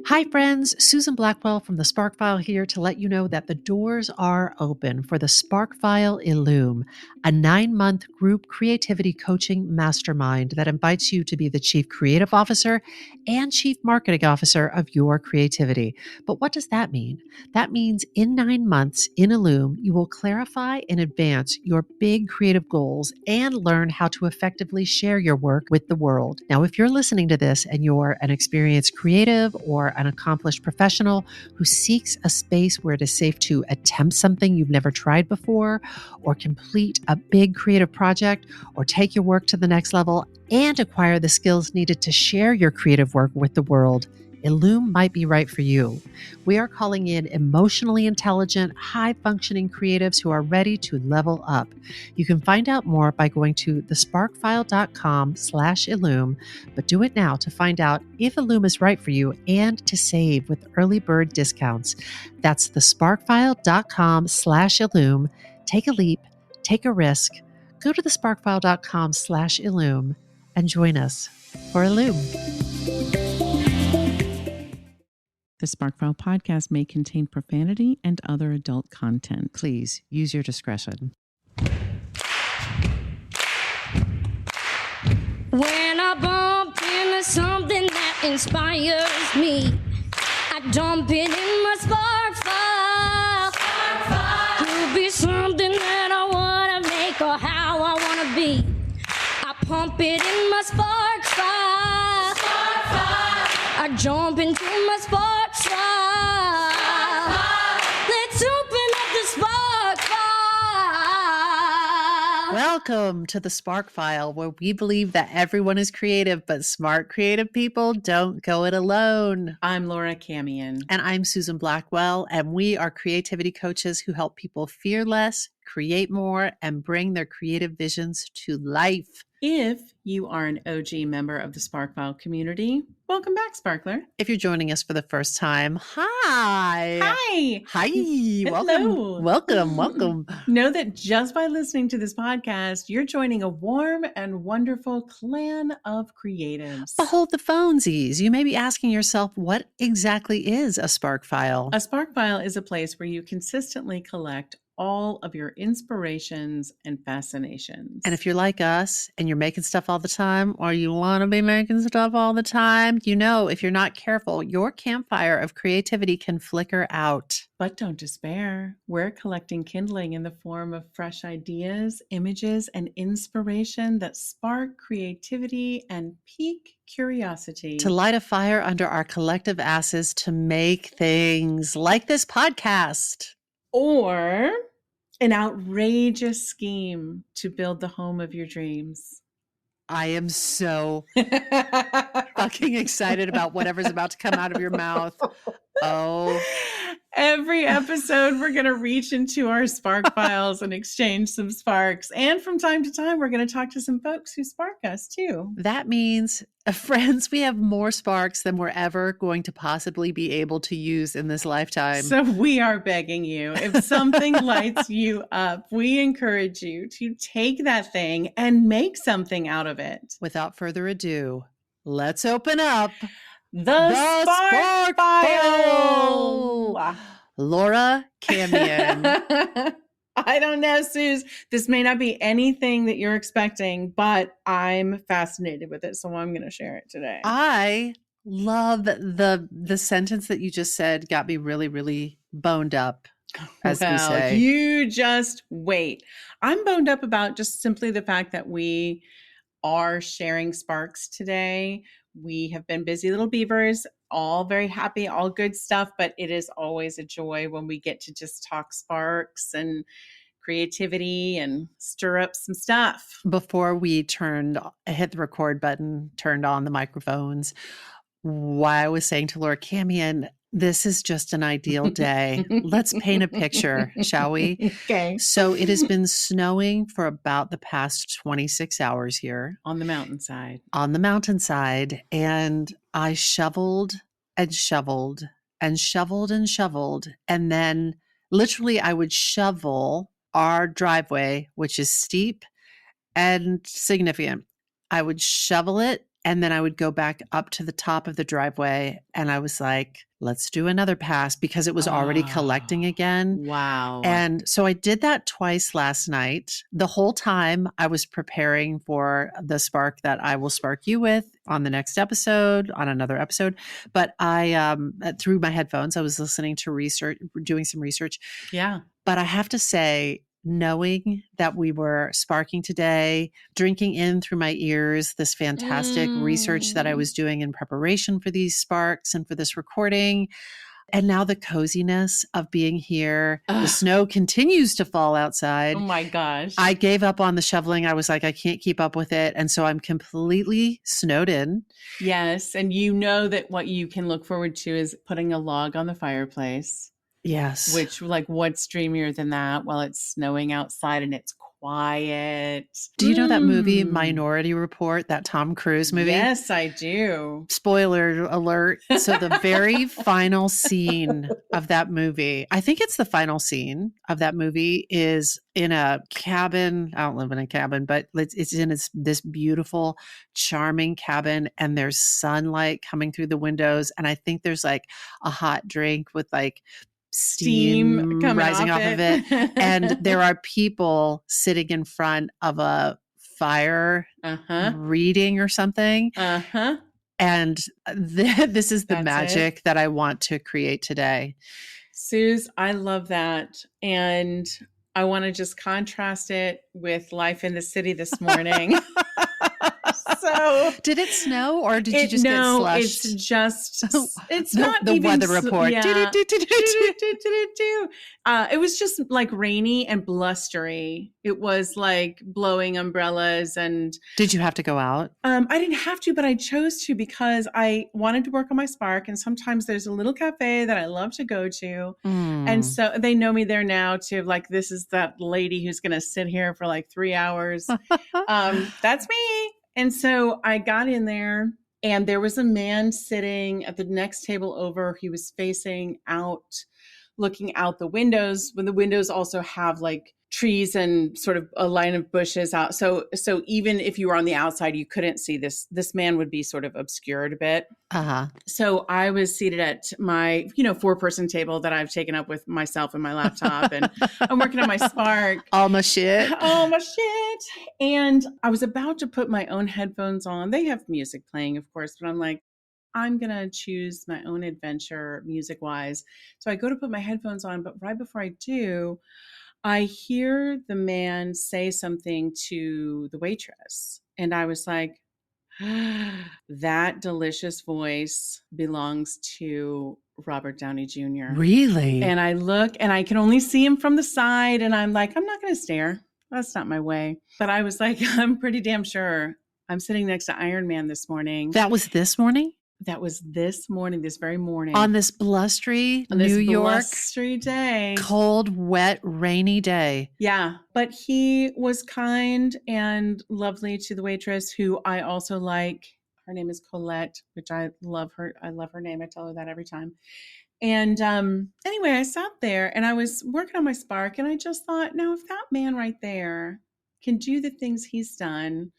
Hi, friends. Susan Blackwell from the Spark File here to let you know that the doors are open for the Spark File Illume, a 9-month group creativity coaching mastermind that invites you to be the Chief Creative Officer and Chief Marketing Officer of your creativity. But what does that mean? That means in 9 months in Illume, you will clarify and advance your big creative goals and learn how to effectively share your work with the world. Now, if you're listening to this and you're an experienced creative or an accomplished professional who seeks a space where it is safe to attempt something you've never tried before, or complete a big creative project, or take your work to the next level and acquire the skills needed to share your creative work with the world, Illume might be right for you. We are calling in emotionally intelligent, high-functioning creatives who are ready to level up. You can find out more by going to thesparkfile.com/Illume, but do it now to find out if Illume is right for you and to save with early bird discounts. That's thesparkfile.com/Illume. Take a leap, take a risk. Go to thesparkfile.com/Illume and join us for Illume. The Sparkfile podcast may contain profanity and other adult content. Please use your discretion. When I bump into something that inspires me, I dump it in my spark file. Could be something that I want to make or how I want to be. I pump it in my spark file. I jump into my spark file. Let's open up the spark file. Welcome to the Spark File, where we believe that everyone is creative, but smart creative people don't go it alone. I'm Laura Camion. And I'm Susan Blackwell, and we are creativity coaches who help people fear less, create more, and bring their creative visions to life. If you are an OG member of the Sparkfile community, welcome back, Sparkler. If you're joining us for the first time, hi. Hi. Welcome. Welcome. Know that just by listening to this podcast, you're joining a warm and wonderful clan of creatives. Behold the phonesies. You may be asking yourself, what exactly is a Spark File? A Spark File is a place where you consistently collect all of your inspirations and fascinations. And if you're like us and you're making stuff all the time, or you want to be making stuff all the time, you know, if you're not careful, your campfire of creativity can flicker out. But don't despair. We're collecting kindling in the form of fresh ideas, images, and inspiration that spark creativity and pique curiosity. To light a fire under our collective asses to make things like this podcast. Or an outrageous scheme to build the home of your dreams. I am so fucking excited about whatever's about to come out of your mouth. Oh. Every episode, we're going to reach into our spark files and exchange some sparks. And from time to time, we're going to talk to some folks who spark us too. That means, friends, we have more sparks than we're ever going to possibly be able to use in this lifetime. So we are begging you, if something lights you up, we encourage you to take that thing and make something out of it. Without further ado, let's open up the Spark File. Laura Camion. I don't know, Suze. This may not be anything that you're expecting, but I'm fascinated with it, so I'm going to share it today. I love the sentence that you just said. Got me really, really boned up, as we say. You just wait. I'm boned up about just simply the fact that we are sharing sparks today. We have been busy little beavers, all very happy, all good stuff, but it is always a joy when we get to just talk sparks and creativity and stir up some stuff. Before we hit the record button, turned on the microphones, I was saying to Laura Camion, this is just an ideal day. Let's paint a picture, shall we? Okay. So it has been snowing for about the past 26 hours here. On the mountainside. And I shoveled and shoveled and shoveled and shoveled. And then literally I would shovel our driveway, which is steep and significant. I would shovel it And then I would go back up to the top of the driveway and I was like, let's do another pass because it was already collecting again. Wow. And so I did that twice last night. The whole time I was preparing for the spark that I will spark you with on the next episode, on another episode. But I, through my headphones, I was listening to research, doing some research. Yeah. But I have to say, knowing that we were sparking today, drinking in through my ears this fantastic research that I was doing in preparation for these sparks and for this recording. And now the coziness of being here. The snow continues to fall outside. Oh my gosh. I gave up on the shoveling. I was like, I can't keep up with it. And so I'm completely snowed in. Yes. And you know that what you can look forward to is putting a log on the fireplace. Yes. Which, like, what's dreamier than that while it's snowing outside and it's quiet? Do you know that movie Minority Report, that Tom Cruise movie? Yes, I do. Spoiler alert. So the very final scene of that movie, I think it's the final scene of that movie, is in a cabin. I don't live in a cabin, but it's in this beautiful, charming cabin, and there's sunlight coming through the windows. And I think there's like a hot drink with like steam rising off of it. And there are people sitting in front of a fire reading or something. And this is the magic that I want to create today. Suze, I love that. And I want to just contrast it with life in the city this morning. So, did it snow or did you just get slushed? It's just, it's not the even weather report. Yeah. It was just like rainy and blustery. It was like blowing umbrellas. And did you have to go out? I didn't have to, but I chose to because I wanted to work on my spark. And sometimes there's a little cafe that I love to go to. And so they know me there now too. Like, this is that lady who's going to sit here for like 3 hours. That's me. And so I got in there and there was a man sitting at the next table over. He was facing out, looking out the windows, when the windows also have like trees and sort of a line of bushes out. So even if you were on the outside, you couldn't see this. This man would be sort of obscured a bit. So I was seated at my, 4-person table that I've taken up with myself and my laptop, and I'm working on my spark. All my shit. And I was about to put my own headphones on. They have music playing, of course, but I'm like, I'm going to choose my own adventure music wise. So I go to put my headphones on, but right before I do, I hear the man say something to the waitress. And I was like, that delicious voice belongs to Robert Downey Jr. Really? And I look and I can only see him from the side. And I'm like, I'm not going to stare. That's not my way. But I was like, I'm pretty damn sure I'm sitting next to Iron Man this morning. That was this morning? That was this morning, this very morning. On this blustery New York blustery day. Cold, wet, rainy day. Yeah. But he was kind and lovely to the waitress, who I also like. Her name is Colette, which I love her. I love her name. I tell her that every time. And anyway, I sat there and I was working on my spark, and I just thought, now, if that man right there can do the things he's done,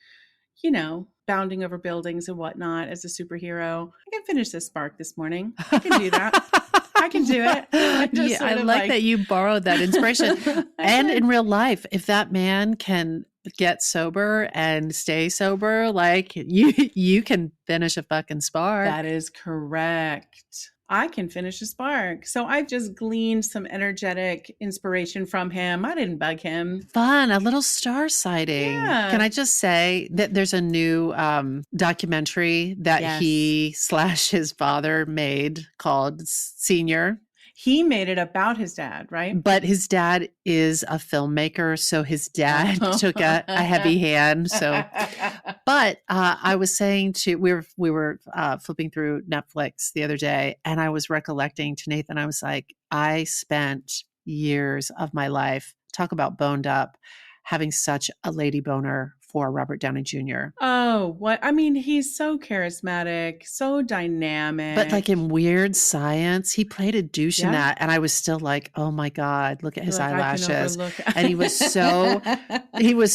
bounding over buildings and whatnot as a superhero, I can finish this spark this morning. I can do that. I can do it. I like that you borrowed that inspiration. And in real life, if that man can get sober and stay sober, like you can finish a fucking spark. That is correct. I can finish a spark. So I've just gleaned some energetic inspiration from him. I didn't bug him. Fun, a little star sighting. Yeah. Can I just say that there's a new documentary that he/his father made called Senior. He made it about his dad, right? But his dad is a filmmaker, so his dad took a heavy hand. So, but I was saying we were flipping through Netflix the other day, and I was recollecting to Nathan, I was like, I spent years of my life, talk about boned up, having such a lady boner for Robert Downey Jr. Oh, what? I mean, he's so charismatic, so dynamic. But like in Weird Science, he played a douche in that. And I was still like, oh my God, look at his eyelashes. And he was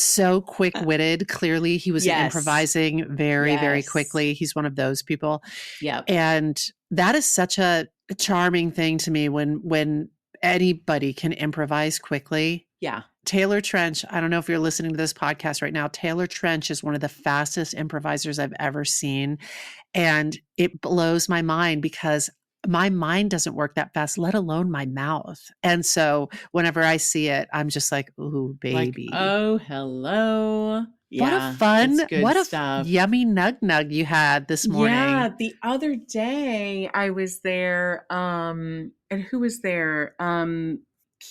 so quick-witted. Clearly, he was improvising very, very quickly. He's one of those people. Yeah. And that is such a charming thing to me when anybody can improvise quickly. Yeah. Taylor Trench, I don't know if you're listening to this podcast right now. Taylor Trench is one of the fastest improvisers I've ever seen. And it blows my mind because my mind doesn't work that fast, let alone my mouth. And so whenever I see it, I'm just like, ooh, baby. Like, oh, hello. Yeah, what a stuff. Yummy nug you had this morning. Yeah, the other day I was there. And who was there?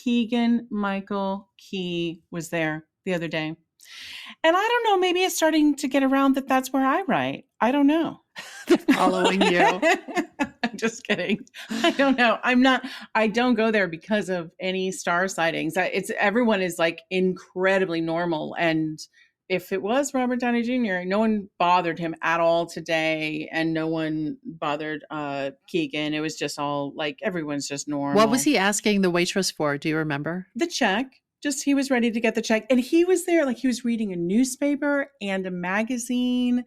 Keegan Michael Key was there the other day. And I don't know, maybe it's starting to get around that's where I write. I don't know. Following you. I'm just kidding. I don't know. I don't go there because of any star sightings. Everyone is like incredibly normal. And if it was Robert Downey Jr., no one bothered him at all today, and no one bothered Keegan. It was just all like everyone's just normal. What was he asking the waitress for? Do you remember? The check. Just he was ready to get the check, and he was there like he was reading a newspaper and a magazine.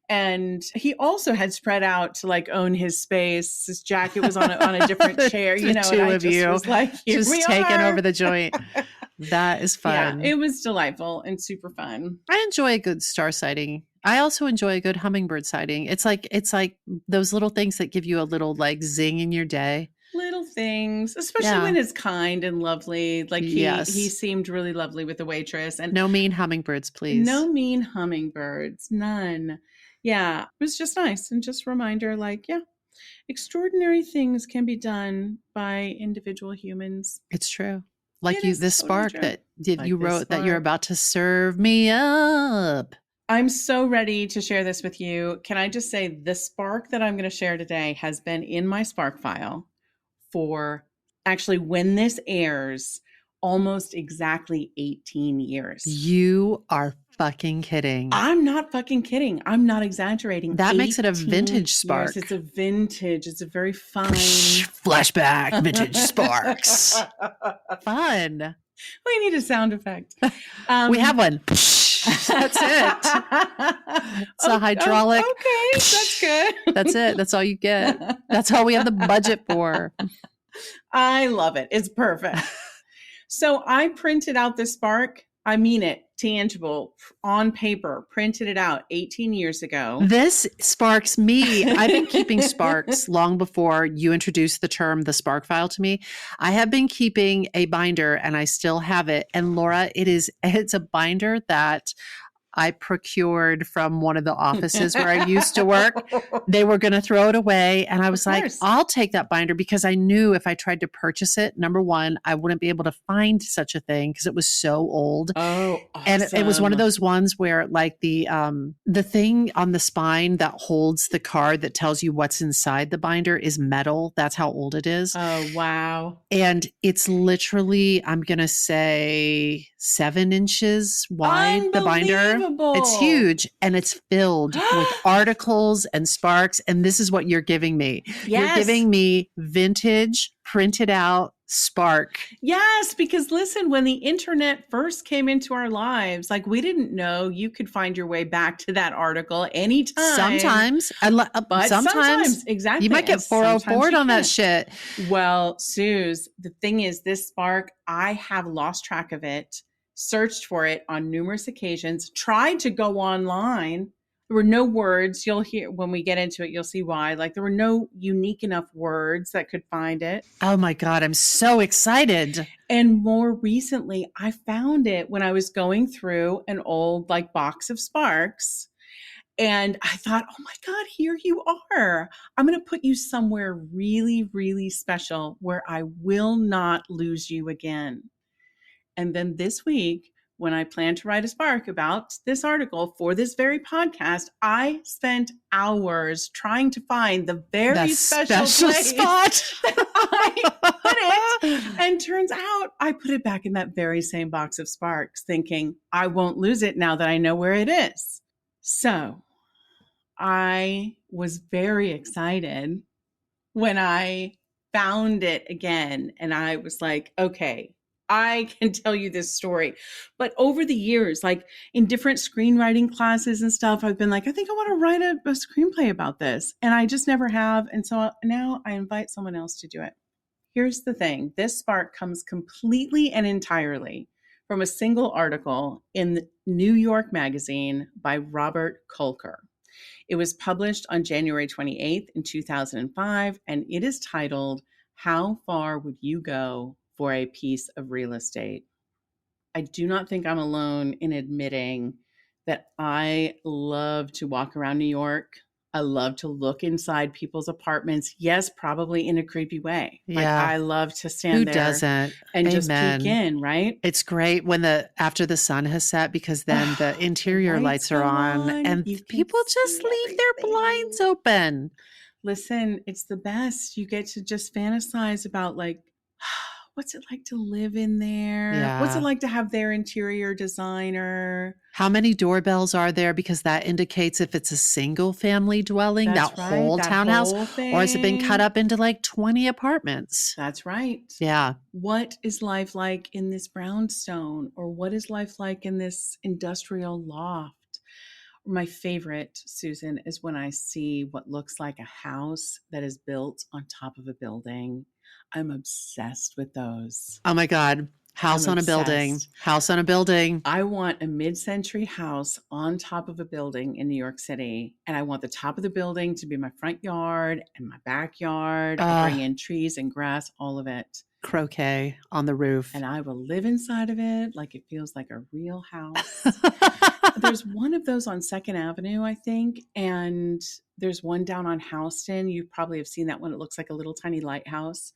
And he also had spread out to like own his space. His jacket was on a different chair, The two and I of just you was like, here just we taking are. over the joint. That is fun. Yeah, it was delightful and super fun. I enjoy a good star sighting. I also enjoy a good hummingbird sighting. It's like those little things that give you a little like zing in your day. Little things, especially when it's kind and lovely. Like he seemed really lovely with the waitress. And no mean hummingbirds, please. No mean hummingbirds, none. Yeah, it was just nice. And just a reminder, like, yeah, extraordinary things can be done by individual humans. It's true. Like this spark that you wrote that you're about to serve me up. I'm so ready to share this with you. Can I just say the spark that I'm going to share today has been in my spark file for actually when this airs almost exactly 18 years. You are fucking kidding. I'm not fucking kidding. I'm not exaggerating. That makes it a vintage spark. It's a vintage. It's a very fine flashback vintage sparks. Fun. We need a sound effect. We have one. That's it. It's a hydraulic. Okay, that's good. That's it. That's all you get. That's all we have the budget for. I love it. It's perfect. So I printed out this spark. I mean it, tangible, on paper, printed it out 18 years ago. This sparks me. I've been keeping sparks long before you introduced the term the spark file to me. I have been keeping a binder and I still have it. And Laura, it's a binder that I procured from one of the offices where I used to work. They were going to throw it away. And I was like, I'll take that binder because I knew if I tried to purchase it, number one, I wouldn't be able to find such a thing because it was so old. Oh, awesome. And it was one of those ones where like the thing on the spine that holds the card that tells you what's inside the binder is metal. That's how old it is. Oh, wow. And it's literally, I'm going to say 7 inches wide, the binder. It's huge and it's filled with articles and sparks. And this is what you're giving me. Yes. You're giving me vintage, printed out spark. Yes, because listen, when the internet first came into our lives, like we didn't know you could find your way back to that article anytime. Sometimes. But sometimes. Exactly. You might get 404 on that shit. Well, Suze, the thing is, this spark, I have lost track of it. Searched for it on numerous occasions, tried to go online. There were no words. You'll hear when we get into it, you'll see why. Like there were no unique enough words that could find it. Oh my God, I'm so excited. And more recently, I found it when I was going through an old like box of sparks. And I thought, oh my God, here you are. I'm going to put you somewhere really, really special where I will not lose you again. And then this week, when I planned to write a spark about this article for this very podcast, I spent hours trying to find the very special place spot that I put it. And turns out I put it back in that very same box of sparks, thinking I won't lose it now that I know where it is. So I was very excited when I found it again. And I was like, okay, I can tell you this story. But over the years, like in different screenwriting classes and stuff, I've been like, I think I want to write a screenplay about this. And I just never have. And so now I invite someone else to do it. Here's the thing. This spark comes completely and entirely from a single article in the New York Magazine by Robert Kolker. It was published on January 28th in 2005, and it is titled, How Far Would You Go for a Piece of Real Estate? I do not think I'm alone in admitting that I love to walk around New York. I love to look inside people's apartments. Yes, probably in a creepy way. Yeah. Like I love to stand Who there doesn't? and Amen. just peek in, right? It's great when after the sun has set, because then the interior lights are on and people just leave their blinds open. Listen, it's the best. You get to just fantasize about like, what's it like to live in there? Yeah. What's it like to have their interior designer? How many doorbells are there? Because that indicates if it's a single family dwelling, That's that right, whole that townhouse, whole or has it been cut thing. up into like 20 apartments? That's right. Yeah. What is life like in this brownstone? Or what is life like in this industrial loft? My favorite, Susan, is when I see what looks like a house that is built on top of a building. I'm obsessed with those. Oh my God. House on a building. House on a building. I want a mid-century house on top of a building in New York City. And I want the top of the building to be my front yard and my backyard. I'll bring in trees and grass, all of it. Croquet on the roof. And I will live inside of it like it feels like a real house. There's one of those on 2nd Avenue, I think. And there's one down on Houston. You probably have seen that one. It looks like a little tiny lighthouse.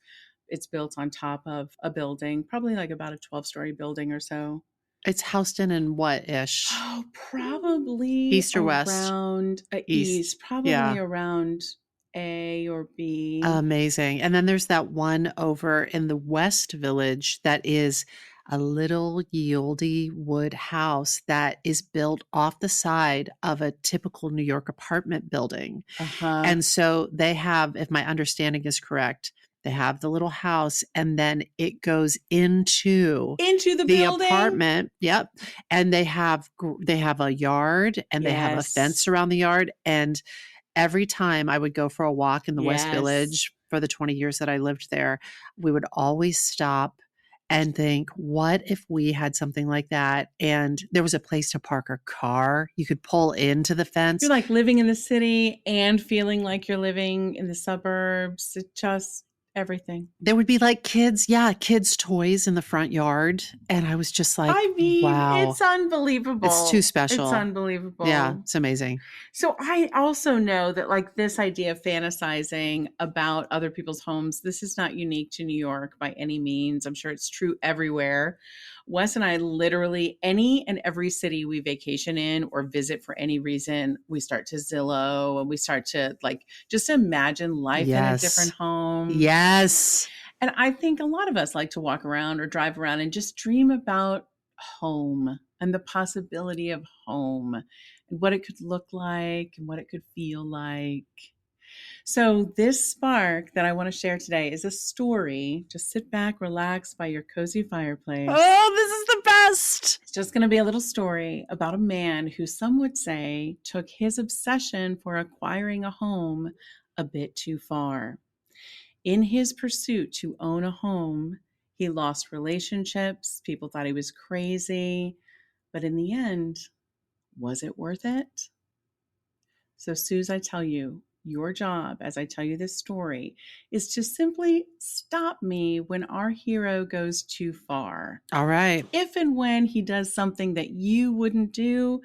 It's built on top of a building, probably like about a 12-story building or so. It's Houston and what-ish? Oh, probably East or west? Around east. Probably around A or B. Amazing. And then there's that one over in the West Village that is a little yieldy wood house that is built off the side of a typical New York apartment building. And so they have, if my understanding is correct, they have the little house and then it goes into the building? Apartment. Yep. And they have a yard and they have a fence around the yard. And every time I would go for a walk in the West Village for the 20 years that I lived there, we would always stop and think, what if we had something like that? And there was a place to park a car. You could pull into the fence. You're like living in the city and feeling like you're living in the suburbs. It just everything. There would be like kids' toys in the front yard. And I was just like, I mean, wow. It's unbelievable. It's too special. It's unbelievable. Yeah, it's amazing. So I also know that like this idea of fantasizing about other people's homes, this is not unique to New York by any means. I'm sure it's true everywhere. Wes and I literally, any and every city we vacation in or visit for any reason, we start to Zillow and we start to like just imagine life in a different home. Yes. And I think a lot of us like to walk around or drive around and just dream about home and the possibility of home and what it could look like and what it could feel like. So this spark that I want to share today is a story. Just sit back, relax by your cozy fireplace. Oh, this is the best. It's just going to be a little story about a man who some would say took his obsession for acquiring a home a bit too far. In his pursuit to own a home, he lost relationships. People thought he was crazy. But in the end, was it worth it? So, Suze, I tell you, your job, as I tell you this story, is to simply stop me when our hero goes too far. All right. If and when he does something that you wouldn't do,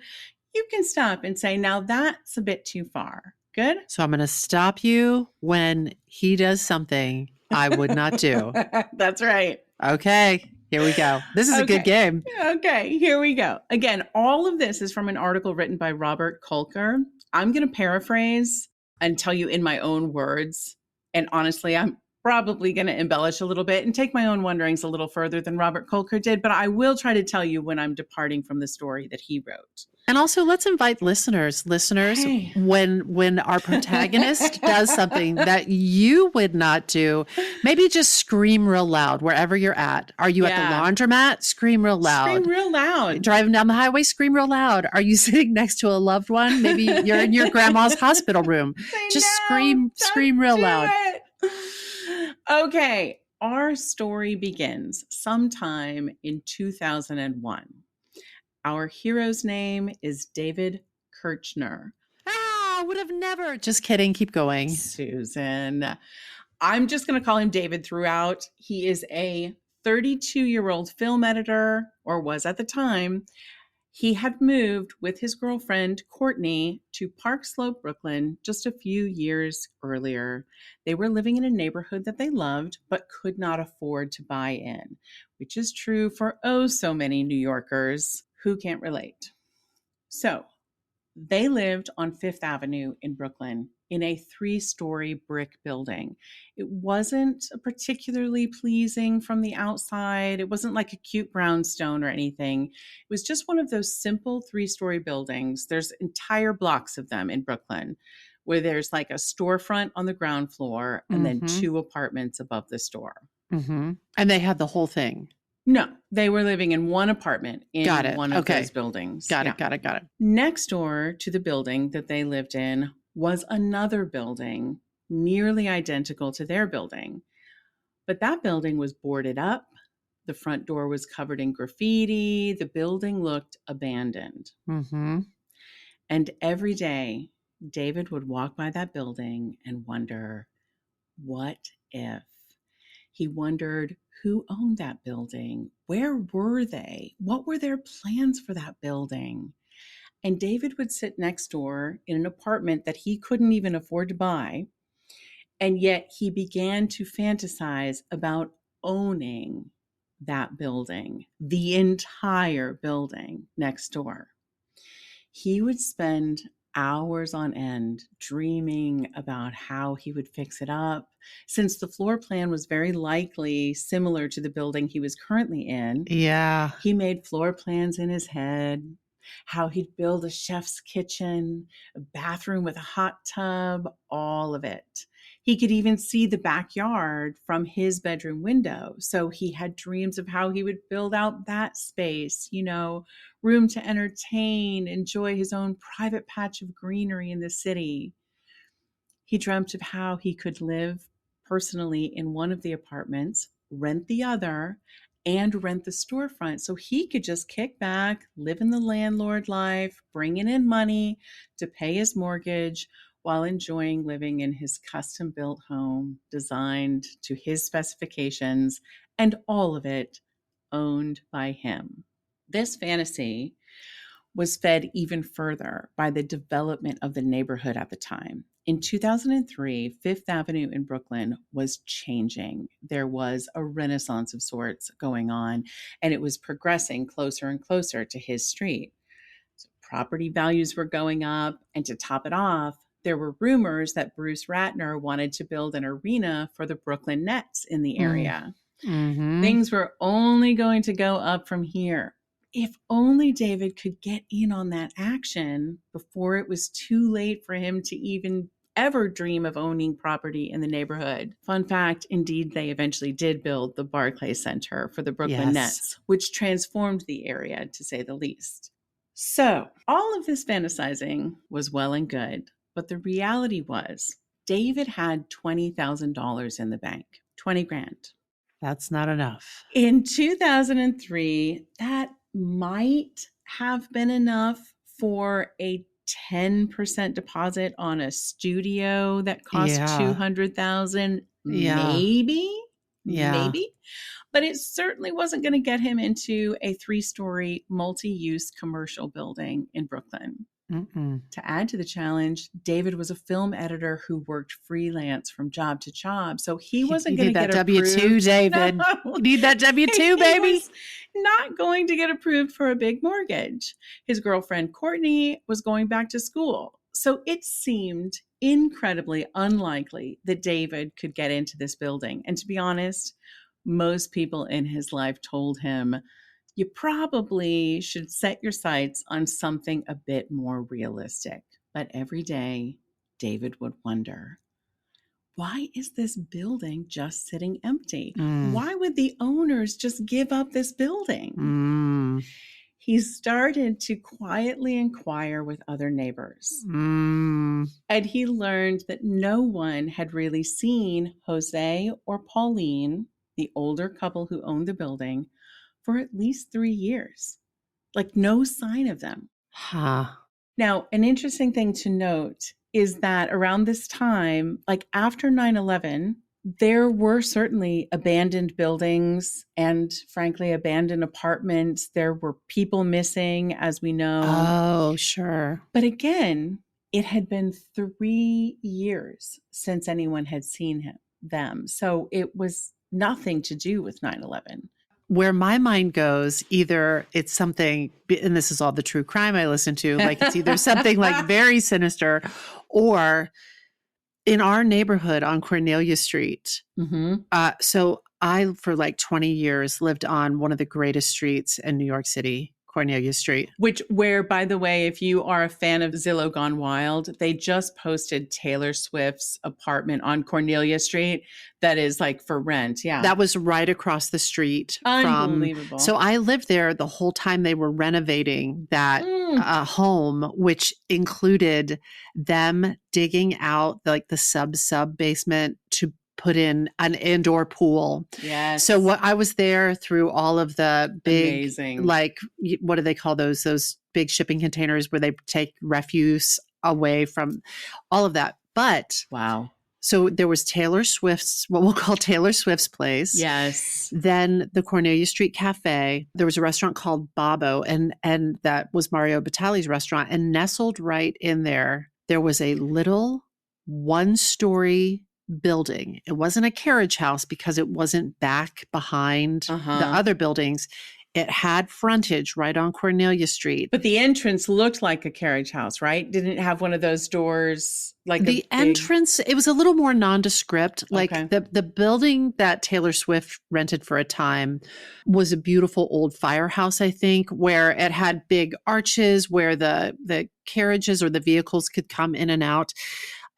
you can stop and say, now that's a bit too far. Good? So I'm going to stop you when he does something I would not do. That's right. Okay. Here we go. This is a good Okay. game. Okay, here we go. Again, all of this is from an article written by Robert Kolker. I'm going to paraphrase and tell you in my own words. And honestly, I'm probably going to embellish a little bit and take my own wanderings a little further than Robert Kolker did, but I will try to tell you when I'm departing from the story that he wrote. And also, let's invite listeners, Hey. when our protagonist does something that you would not do, maybe just scream real loud wherever you're at. Are you at the laundromat? Scream real loud. Scream real loud. Driving down the highway? Scream real loud. Are you sitting next to a loved one? Maybe you're in your grandma's hospital room. Just scream real loud. Okay, our story begins sometime in 2001. Our hero's name is David Kirchner. Would have never. Just kidding. Keep going. Susan. I'm just going to call him David throughout. He is a 32-year-old film editor, or was at the time. He had moved with his girlfriend, Courtney, to Park Slope, Brooklyn, just a few years earlier. They were living in a neighborhood that they loved, but could not afford to buy in, which is true for oh so many New Yorkers. Who can't relate? So they lived on Fifth Avenue in Brooklyn in a 3-story brick building. It wasn't particularly pleasing from the outside. It wasn't like a cute brownstone or anything. It was just one of those simple 3-story buildings. There's entire blocks of them in Brooklyn where there's like a storefront on the ground floor and then 2 apartments above the store. Mm-hmm. And they had the whole thing. No, they were living in one apartment in one of those buildings. Got it. Next door to the building that they lived in was another building nearly identical to their building. But that building was boarded up. The front door was covered in graffiti. The building looked abandoned. Mm-hmm. And every day, David would walk by that building and wonder, what if? He wondered who owned that building? Where were they? What were their plans for that building? And David would sit next door in an apartment that he couldn't even afford to buy. And yet he began to fantasize about owning that building, the entire building next door. He would spend hours on end dreaming about how he would fix it up, since the floor plan was very likely similar to the building he was currently in. Yeah. He made floor plans in his head, how he'd build a chef's kitchen, a bathroom with a hot tub, all of it. He could even see the backyard from his bedroom window. So he had dreams of how he would build out that space, room to entertain, enjoy his own private patch of greenery in the city. He dreamt of how he could live personally in one of the apartments, rent the other, and rent the storefront so he could just kick back, live in the landlord life, bringing in money to pay his mortgage while enjoying living in his custom-built home designed to his specifications, and all of it owned by him. This fantasy was fed even further by the development of the neighborhood at the time. In 2003, Fifth Avenue in Brooklyn was changing. There was a renaissance of sorts going on, and it was progressing closer and closer to his street. So property values were going up, and to top it off, there were rumors that Bruce Ratner wanted to build an arena for the Brooklyn Nets in the area. Mm-hmm. Things were only going to go up from here. If only David could get in on that action before it was too late for him to even ever dream of owning property in the neighborhood. Fun fact, indeed, they eventually did build the Barclays Center for the Brooklyn Nets, which transformed the area, to say the least. So all of this fantasizing was well and good, but the reality was David had $20,000 in the bank, 20 grand. That's not enough. In 2003, that might have been enough for a 10% deposit on a studio that cost $200,000. Maybe. But it certainly wasn't going to get him into a 3-story multi-use commercial building in Brooklyn. Mm-mm. To add to the challenge, David was a film editor who worked freelance from job to job. So he wasn't going to get W-2, approved. David. No. You need that W-2, He baby. was not going to get approved for a big mortgage. His girlfriend, Courtney, was going back to school. So it seemed incredibly unlikely that David could get into this building. And to be honest, most people in his life told him, you probably should set your sights on something a bit more realistic. But every day, David would wonder, why is this building just sitting empty? Why would the owners just give up this building? He started to quietly inquire with other neighbors. And he learned that no one had really seen Jose or Pauline, the older couple who owned the building, for at least 3 years. Like no sign of them. Huh. Now, an interesting thing to note is that around this time, like after 9/11, there were certainly abandoned buildings and frankly, abandoned apartments. There were people missing, as we know. Oh, sure. But again, it had been 3 years since anyone had seen them. So it was nothing to do with 9/11. Where my mind goes, either it's something, and this is all the true crime I listen to, like it's either something like very sinister, or in our neighborhood on Cornelia Street. So I, for like 20 years, lived on one of the greatest streets in New York City, Cornelia Street. Where, by the way, if you are a fan of Zillow Gone Wild, they just posted Taylor Swift's apartment on Cornelia Street that is like for rent. Yeah. That was right across the street. Unbelievable. So I lived there the whole time they were renovating that home, which included them digging out like the sub basement to put in an indoor pool. Yes. So I was there through all of the big, Amazing. like, what do they call those? Those big shipping containers where they take refuse away from all of that. But wow. So there was Taylor Swift's, what we'll call Taylor Swift's place. Yes. Then the Cornelia Street Cafe. There was a restaurant called Babbo, and that was Mario Batali's restaurant. And nestled right in there, there was a little one-story building. It wasn't a carriage house because it wasn't back behind the other buildings. It had frontage right on Cornelia Street. But the entrance looked like a carriage house, right? Didn't it have one of those doors? Like the entrance, it was a little more nondescript. Like Okay. the building that Taylor Swift rented for a time was a beautiful old firehouse, I think, where it had big arches where the carriages or the vehicles could come in and out.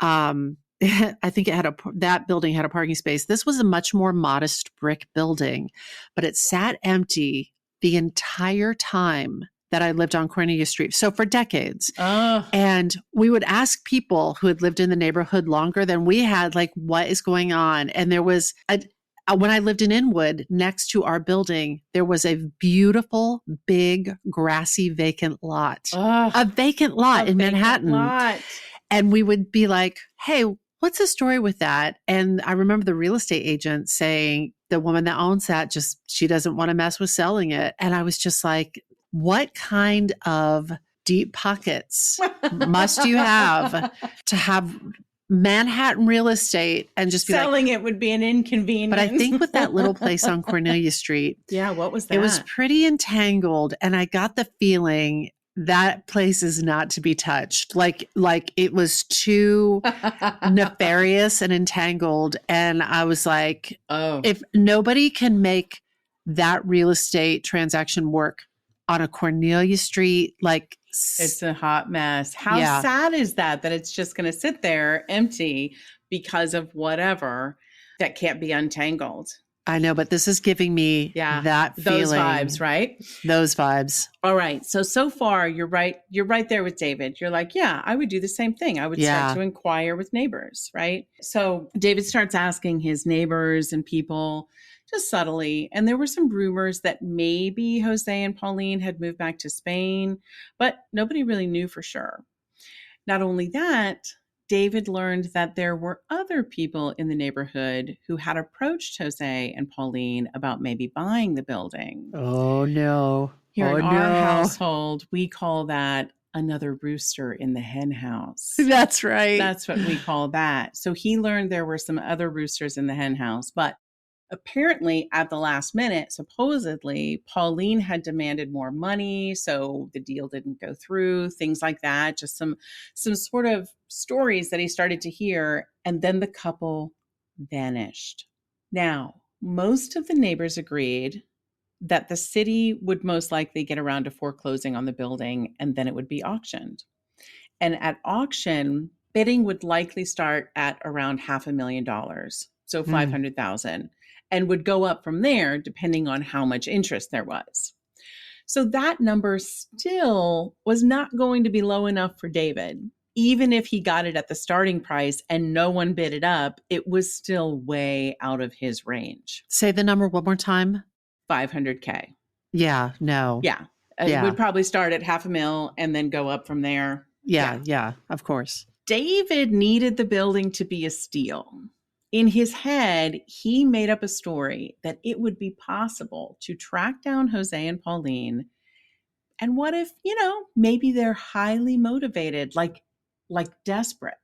I think that building had a parking space. This was a much more modest brick building, but it sat empty the entire time that I lived on Cornelia Street. So for decades. And we would ask people who had lived in the neighborhood longer than we had, like, what is going on? And there was when I lived in Inwood, next to our building, there was a beautiful, big, grassy, vacant lot. A vacant lot in Manhattan. And we would be like, hey, what's the story with that? And I remember the real estate agent saying, the woman that owns that, she doesn't want to mess with selling it. And I was just like, what kind of deep pockets must you have to have Manhattan real estate and just be selling it would be an inconvenience. But I think with that little place on Cornelia Street, yeah, what was that? It was pretty entangled. And I got the feeling that place is not to be touched. Like it was too nefarious and entangled. And I was like, if nobody can make that real estate transaction work on a Cornelia Street, like it's a hot mess. How sad is that it's just going to sit there empty because of whatever that can't be untangled? I know, but this is giving me that feeling. Those vibes, right? Those vibes. All right. So far, you're right. You're right there with David. You're like, yeah, I would do the same thing. I would start to inquire with neighbors, right? So David starts asking his neighbors and people just subtly. And there were some rumors that maybe Jose and Pauline had moved back to Spain, but nobody really knew for sure. Not only that, David learned that there were other people in the neighborhood who had approached Jose and Pauline about maybe buying the building. Oh, no. Here in our household, we call that another rooster in the hen house. That's right. That's what we call that. So he learned there were some other roosters in the hen house, but apparently at the last minute, supposedly, Pauline had demanded more money, so the deal didn't go through, things like that, just some sort of stories that he started to hear, and then the couple vanished. Now, most of the neighbors agreed that the city would most likely get around to foreclosing on the building, and then it would be auctioned. And at auction, bidding would likely start at around $500,000, so $500,000, and would go up from there depending on how much interest there was. So that number still was not going to be low enough for David. Even if he got it at the starting price and no one bid it up, it was still way out of his range. Say the number one more time. $500K. Yeah, no. Yeah. It would probably start at $500,000 and then go up from there. Yeah, of course. David needed the building to be a steal. In his head, he made up a story that it would be possible to track down Jose and Pauline. And what if, maybe they're highly motivated, like desperate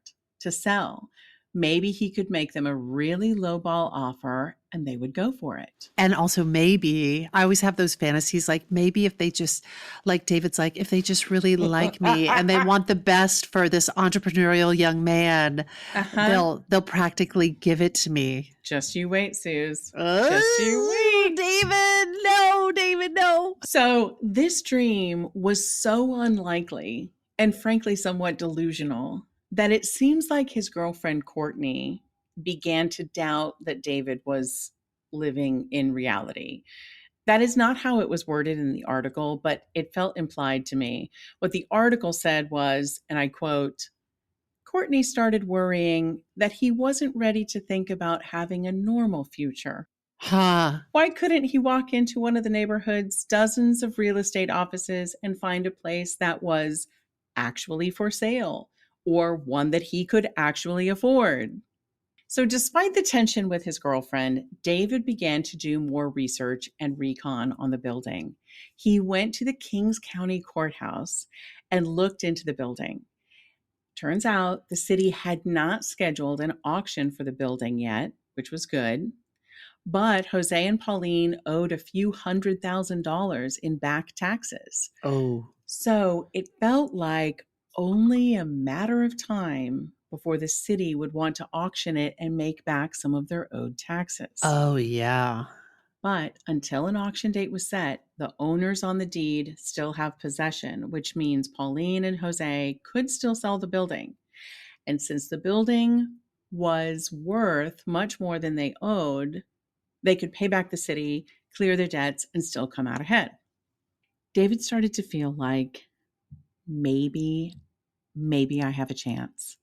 to sell. Maybe he could make them a really lowball offer and they would go for it. And also maybe, I always have those fantasies, like maybe if they just, like David's like, if they just really like me and they want the best for this entrepreneurial young man, they'll practically give it to me. Just you wait, Suze. Just you wait. David, no. So this dream was so unlikely and frankly somewhat delusional that it seems like his girlfriend, Courtney, began to doubt that David was living in reality. That is not how it was worded in the article, but it felt implied to me. What the article said was, and I quote, Courtney started worrying that he wasn't ready to think about having a normal future. Why couldn't he walk into one of the neighborhood's dozens of real estate offices and find a place that was actually for sale or one that he could actually afford? So despite the tension with his girlfriend, David began to do more research and recon on the building. He went to the Kings County Courthouse and looked into the building. Turns out the city had not scheduled an auction for the building yet, which was good. But Jose and Pauline owed a few $100,000 in back taxes. Oh. So it felt like only a matter of time before the city would want to auction it and make back some of their owed taxes. Oh, yeah. But until an auction date was set, the owners on the deed still have possession, which means Pauline and Jose could still sell the building. And since the building was worth much more than they owed, they could pay back the city, clear their debts, and still come out ahead. David started to feel like maybe I have a chance.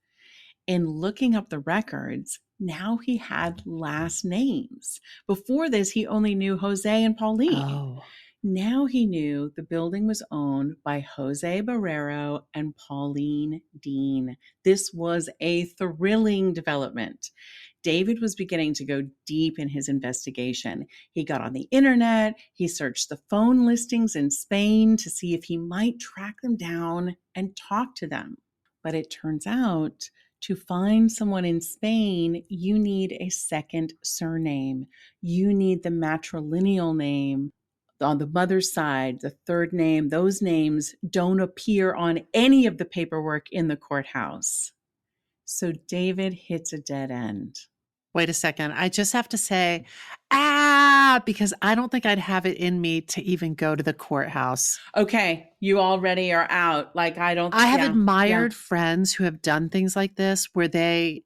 In looking up the records, now he had last names. Before this, he only knew Jose and Pauline. Oh. Now he knew the building was owned by Jose Barrero and Pauline Dean. This was a thrilling development. David was beginning to go deep in his investigation. He got on the internet. He searched the phone listings in Spain to see if he might track them down and talk to them. But it turns out to find someone in Spain, you need a second surname. You need the matrilineal name. On the mother's side, the third name, those names don't appear on any of the paperwork in the courthouse. So David hits a dead end. Wait a second. I just have to say, because I don't think I'd have it in me to even go to the courthouse. Okay, you already are out. I have admired friends who have done things like this where they,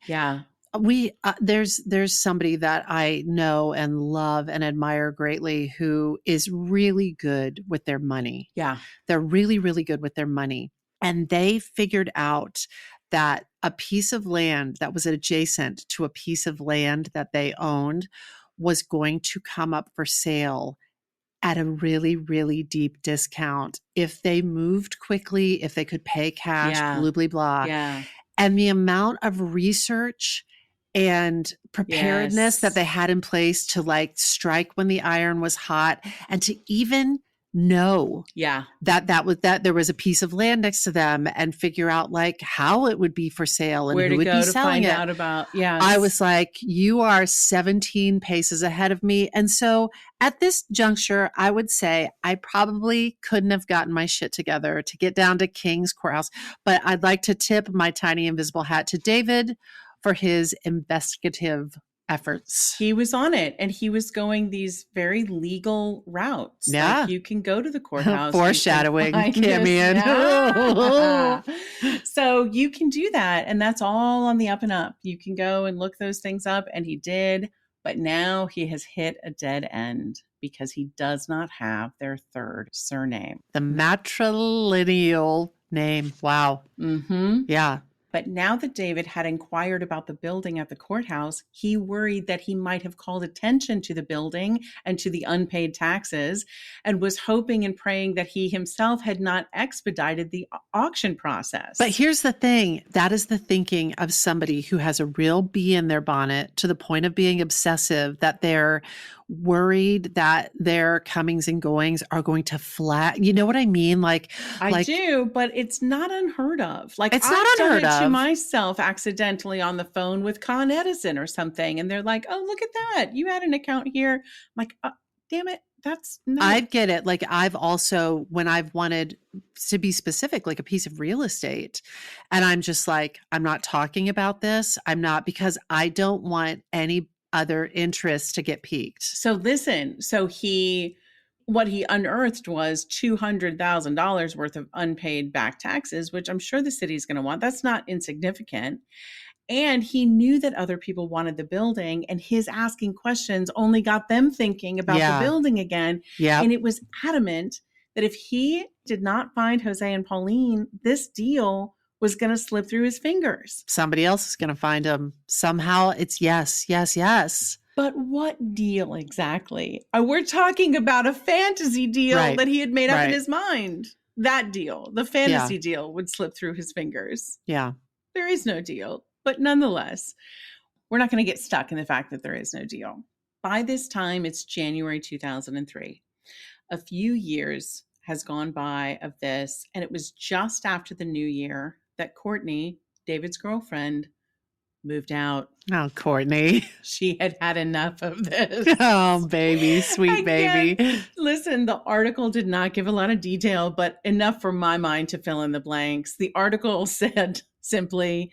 there's somebody that I know and love and admire greatly who is really good with their money. Yeah. They're really, really good with their money. And they figured out that a piece of land that was adjacent to a piece of land that they owned was going to come up for sale at a really, really deep discount if they moved quickly, if they could pay cash, blah, blah, blah. Yeah. And the amount of research and preparedness that they had in place to strike when the iron was hot and to even know Yeah. that there was a piece of land next to them and figure out like how it would be for sale and Where who to would go be to selling find it. out about, yes. I was like, you are 17 paces ahead of me. And so at this juncture, I would say I probably couldn't have gotten my shit together to get down to King's Courthouse, but I'd like to tip my tiny invisible hat to David for his investigative efforts. He was on it, and he was going these very legal routes. Yeah. Like, you can go to the courthouse. Foreshadowing, Camian. So you can do that, and that's all on the up and up. You can go and look those things up, and he did. But now he has hit a dead end because he does not have their third surname. The matrilineal name. Wow. Mm-hmm. Yeah. But now that David had inquired about the building at the courthouse, he worried that he might have called attention to the building and to the unpaid taxes, and was hoping and praying that he himself had not expedited the auction process. But here's the thing. That is the thinking of somebody who has a real bee in their bonnet to the point of being obsessive, that they're worried that their comings and goings are going to flag. You know what I mean? Like I do, but it's not unheard of. Like, it's I've not done unheard it to of. myself accidentally on the phone with Con Edison or something, and they're like, "Oh, look at that! You had an account here." I'm like, damn it, that's not. I get it. Like, I've also, when I've wanted to be specific, like a piece of real estate, and I'm just like, I'm not talking about this. I'm not, because I don't want any other interests to get piqued. So listen, what he unearthed was $200,000 worth of unpaid back taxes, which I'm sure the city's going to want. That's not insignificant. And he knew that other people wanted the building, and his asking questions only got them thinking about the building again. Yeah. And it was adamant that if he did not find Jose and Pauline, this deal was going to slip through his fingers. Somebody else is going to find him. Somehow it's yes, yes, yes. But what deal exactly? We're talking about a fantasy deal that he had made up in his mind. That deal, the fantasy deal, would slip through his fingers. Yeah. There is no deal. But nonetheless, we're not going to get stuck in the fact that there is no deal. By this time, it's January 2003. A few years has gone by of this, and it was just after the new year that Courtney, David's girlfriend, moved out. Oh, Courtney. She had had enough of this. Oh, baby, sweet baby. Listen, the article did not give a lot of detail, but enough for my mind to fill in the blanks. The article said simply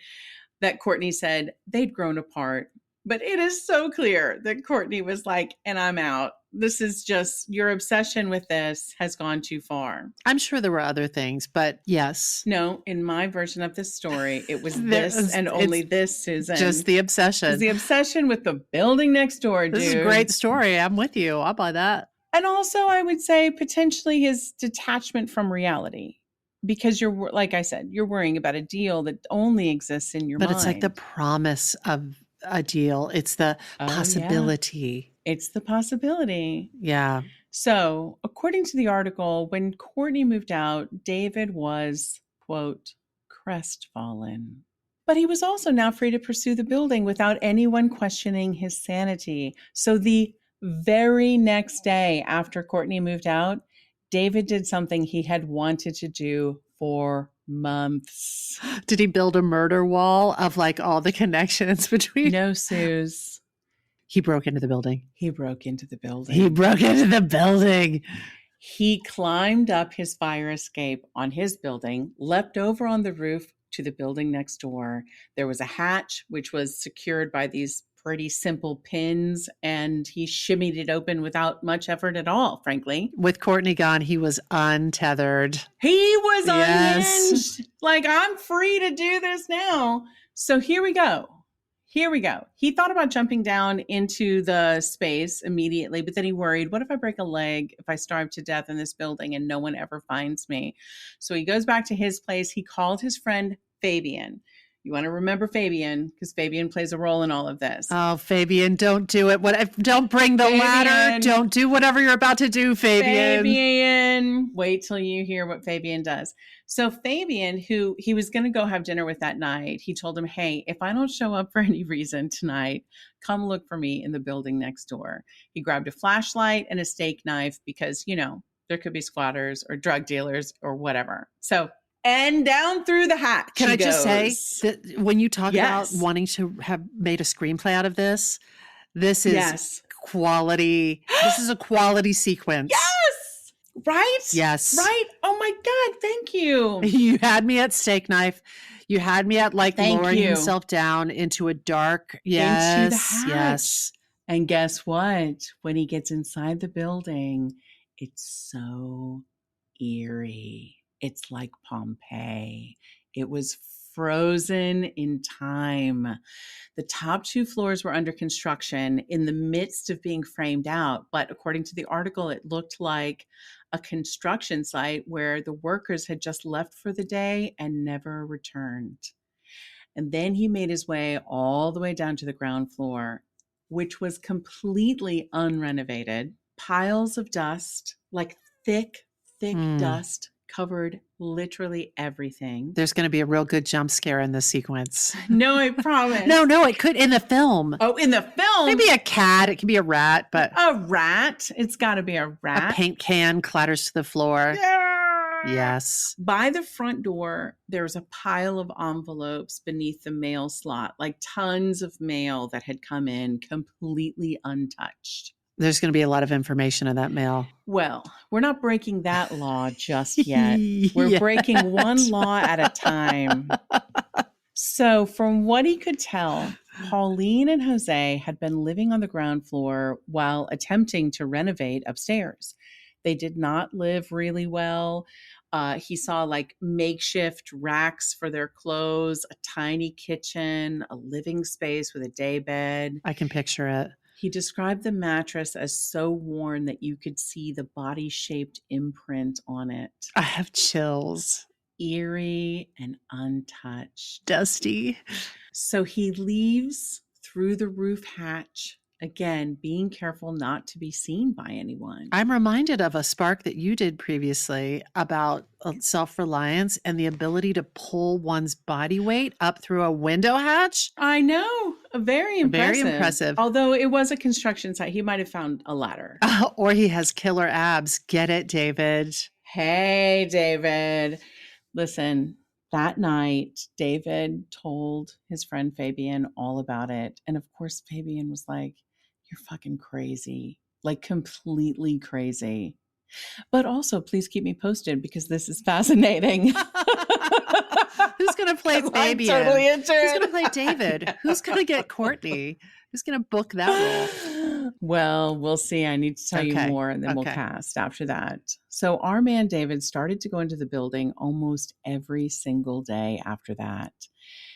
that Courtney said they'd grown apart, but it is so clear that Courtney was like, and I'm out. This is just, your obsession with this has gone too far. I'm sure there were other things, but yes. No, in my version of this story, it was this and only this, Susan. Just the obsession. The obsession with the building next door, dude. This is a great story. I'm with you. I'll buy that. And also, I would say potentially his detachment from reality. Because you're, like I said, you're worrying about a deal that only exists in your mind. But it's like the promise of a deal. It's the possibility. Yeah. It's the possibility. Yeah. So, according to the article, when Courtney moved out, David was, quote, crestfallen. But he was also now free to pursue the building without anyone questioning his sanity. So the very next day after Courtney moved out, David did something he had wanted to do for months. Did he build a murder wall of like all the connections between? No, Suze. He broke into the building. He broke into the building. He broke into the building. He climbed up his fire escape on his building, leapt over on the roof to the building next door. There was a hatch, which was secured by these pretty simple pins, and he shimmied it open without much effort at all, frankly. With Courtney gone, he was untethered. He was unhinged. Like, I'm free to do this now. So here we go. He thought about jumping down into the space immediately, but then he worried, what if I break a leg, if I starve to death in this building and no one ever finds me? So he goes back to his place. He called his friend Fabian. You want to remember Fabian, because Fabian plays a role in all of this. Oh, Fabian, don't do it. Don't bring the ladder. Don't do whatever you're about to do, Fabian. Wait till you hear what Fabian does. So Fabian, who he was going to go have dinner with that night, he told him, hey, if I don't show up for any reason tonight, come look for me in the building next door. He grabbed a flashlight and a steak knife because, There could be squatters or drug dealers or whatever. So, and down through the hatch. Can I just say that when you talk about Yes. wanting to have made a screenplay out of this is Yes. quality. This is a quality sequence. Yes. Right? Yes. Right? Oh my God. Thank you. You had me at steak knife. You had me at like Thank lowering you. himself down into a dark. Into the Yes. hatch. Yes. And guess what? When he gets inside the building, it's so eerie. It's like Pompeii. It was frozen in time. The top 2 floors were under construction in the midst of being framed out. But according to the article, it looked like a construction site where the workers had just left for the day and never returned. And then he made his way all the way down to the ground floor, which was completely unrenovated. Piles of dust, like thick dust, covered literally everything. There's going to be a real good jump scare in this sequence. No, I promise. No, it could in the film. Oh, in the film? Maybe a cat. It could be a rat, but a rat. It's got to be a rat. a paint can clatters to the floor. Yeah. Yes. By the front door, there's a pile of envelopes beneath the mail slot, like tons of mail that had come in completely untouched. There's going to be a lot of information in that mail. Well, we're not breaking that law just yet. We're breaking one law at a time. So from what he could tell, Pauline and Jose had been living on the ground floor while attempting to renovate upstairs. They did not live really well. He saw like makeshift racks for their clothes, a tiny kitchen, a living space with a daybed. I can picture it. He described the mattress as so worn that you could see the body-shaped imprint on it. I have chills. Eerie and untouched. Dusty. So he leaves through the roof hatch, again, being careful not to be seen by anyone. I'm reminded of a spark that you did previously about self-reliance and the ability to pull one's body weight up through a window hatch. I know. Very impressive. Very impressive. Although it was a construction site, he might have found a ladder. Or he has killer abs. Get it, David? Hey, David. Listen, that night, David told his friend Fabian all about it. And of course, Fabian was like, "You're fucking crazy, like completely crazy. But also, please keep me posted because this is fascinating." Who's going to play Fabian? I'm totally into it. Who's going to play David? Who's going to get Courtney? Who's going to book that role? Well, we'll see. I need to tell you more and then we'll cast after that. So our man David started to go into the building almost every single day after that.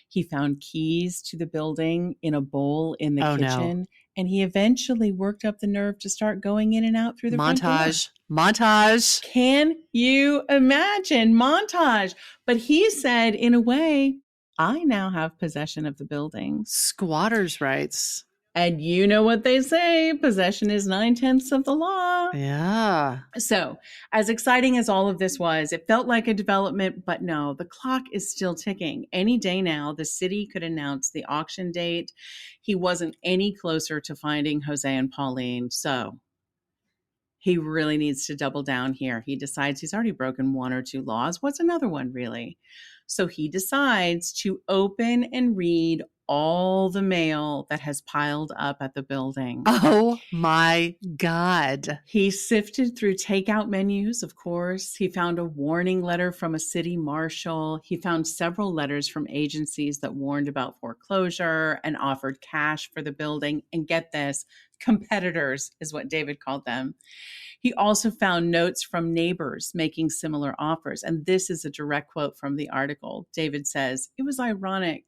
He found keys to the building in a bowl in the kitchen. No. And he eventually worked up the nerve to start going in and out through the front door. Montage. Can you imagine? Montage. But he said, in a way, I now have possession of the building. Squatters' rights. And you know what they say, possession is 9/10 of the law. Yeah. So as exciting as all of this was, it felt like a development, but no, the clock is still ticking. Any day now, the city could announce the auction date. He wasn't any closer to finding Jose and Pauline. So he really needs to double down here. He decides he's already broken 1 or 2 laws. What's another one, really? So he decides to open and read all the mail that has piled up at the building. Oh my God. He sifted through takeout menus, of course. He found a warning letter from a city marshal. He found several letters from agencies that warned about foreclosure and offered cash for the building. And get this, competitors is what David called them. He also found notes from neighbors making similar offers. And this is a direct quote from the article. David says, "It was ironic.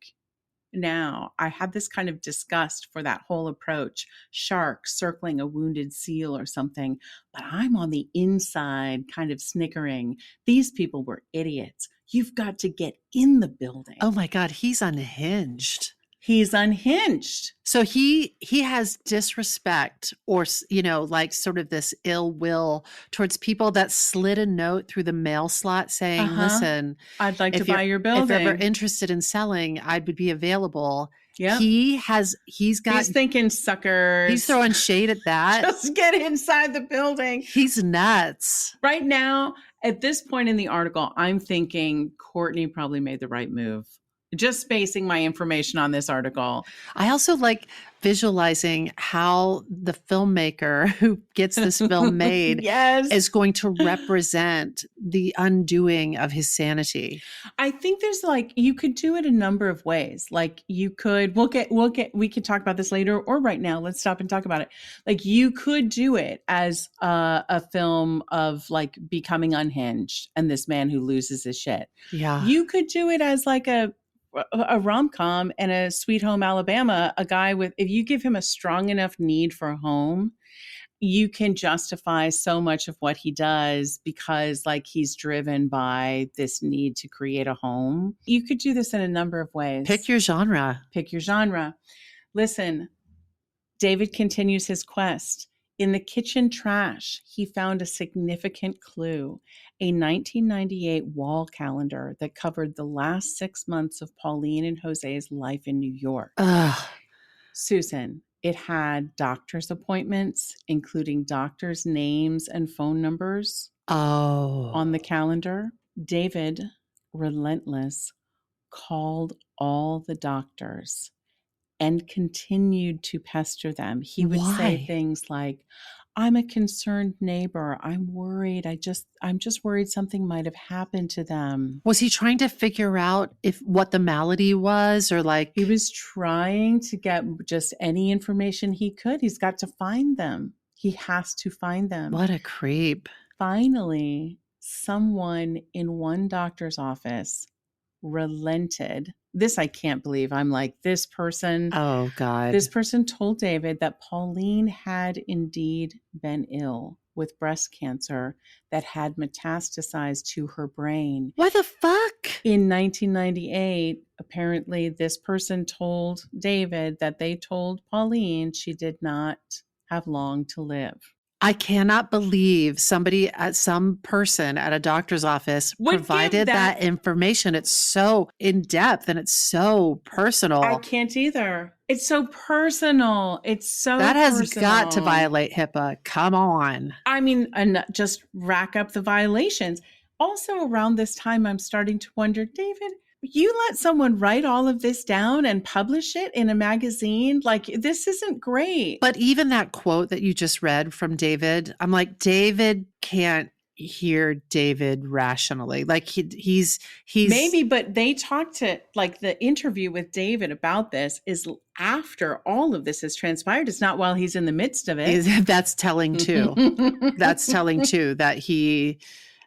Now, I had this kind of disgust for that whole approach, shark circling a wounded seal or something, but I'm on the inside kind of snickering. These people were idiots. You've got to get in the building." Oh my God, he's unhinged. He's unhinged. So he has disrespect or, like sort of this ill will towards people that slid a note through the mail slot saying, listen, I'd like to buy your building. If you're ever interested in selling, I would be available. Yeah. He's thinking suckers. He's throwing shade at that. Just get inside the building. He's nuts. Right now, at this point in the article, I'm thinking Courtney probably made the right move. Just basing my information on this article. I also like visualizing how the filmmaker who gets this film made yes. is going to represent the undoing of his sanity. I think there's you could do it a number of ways. Like you could, we could talk about this later or right now. Let's stop and talk about it. Like you could do it as a film of becoming unhinged and this man who loses his shit. Yeah. You could do it as a rom-com and a Sweet Home Alabama, a guy if you give him a strong enough need for a home, you can justify so much of what he does because he's driven by this need to create a home. You could do this in a number of ways. Pick your genre. Listen, David continues his quest. In the kitchen trash, he found a significant clue, a 1998 wall calendar that covered the last 6 months of Pauline and Jose's life in New York. Ugh. Susan, it had doctor's appointments, including doctors' names and phone numbers on the calendar. David, relentless, called all the doctors and continued to pester them. He would say things like, I'm a concerned neighbor. I'm worried. I'm just worried something might have happened to them. Was he trying to figure out what the malady was or He was trying to get just any information he could. He's got to find them. He has to find them. What a creep. Finally, someone in one doctor's office relented. This I can't believe. I'm like, this person. Oh, God. This person told David that Pauline had indeed been ill with breast cancer that had metastasized to her brain. What the fuck? In 1998, apparently this person told David that they told Pauline she did not have long to live. I cannot believe some person at a doctor's office provided that information. It's so in depth and it's so personal. I can't either. It's so personal. That has got to violate HIPAA. Come on. I mean, and just rack up the violations. Also around this time, I'm starting to wonder, David, you let someone write all of this down and publish it in a magazine? This isn't great. But even that quote that you just read from David, I'm like, David can't hear David rationally. He's maybe, but they talked to the interview with David about this is after all of this has transpired. It's not while he's in the midst of it. That's telling too. That's telling too that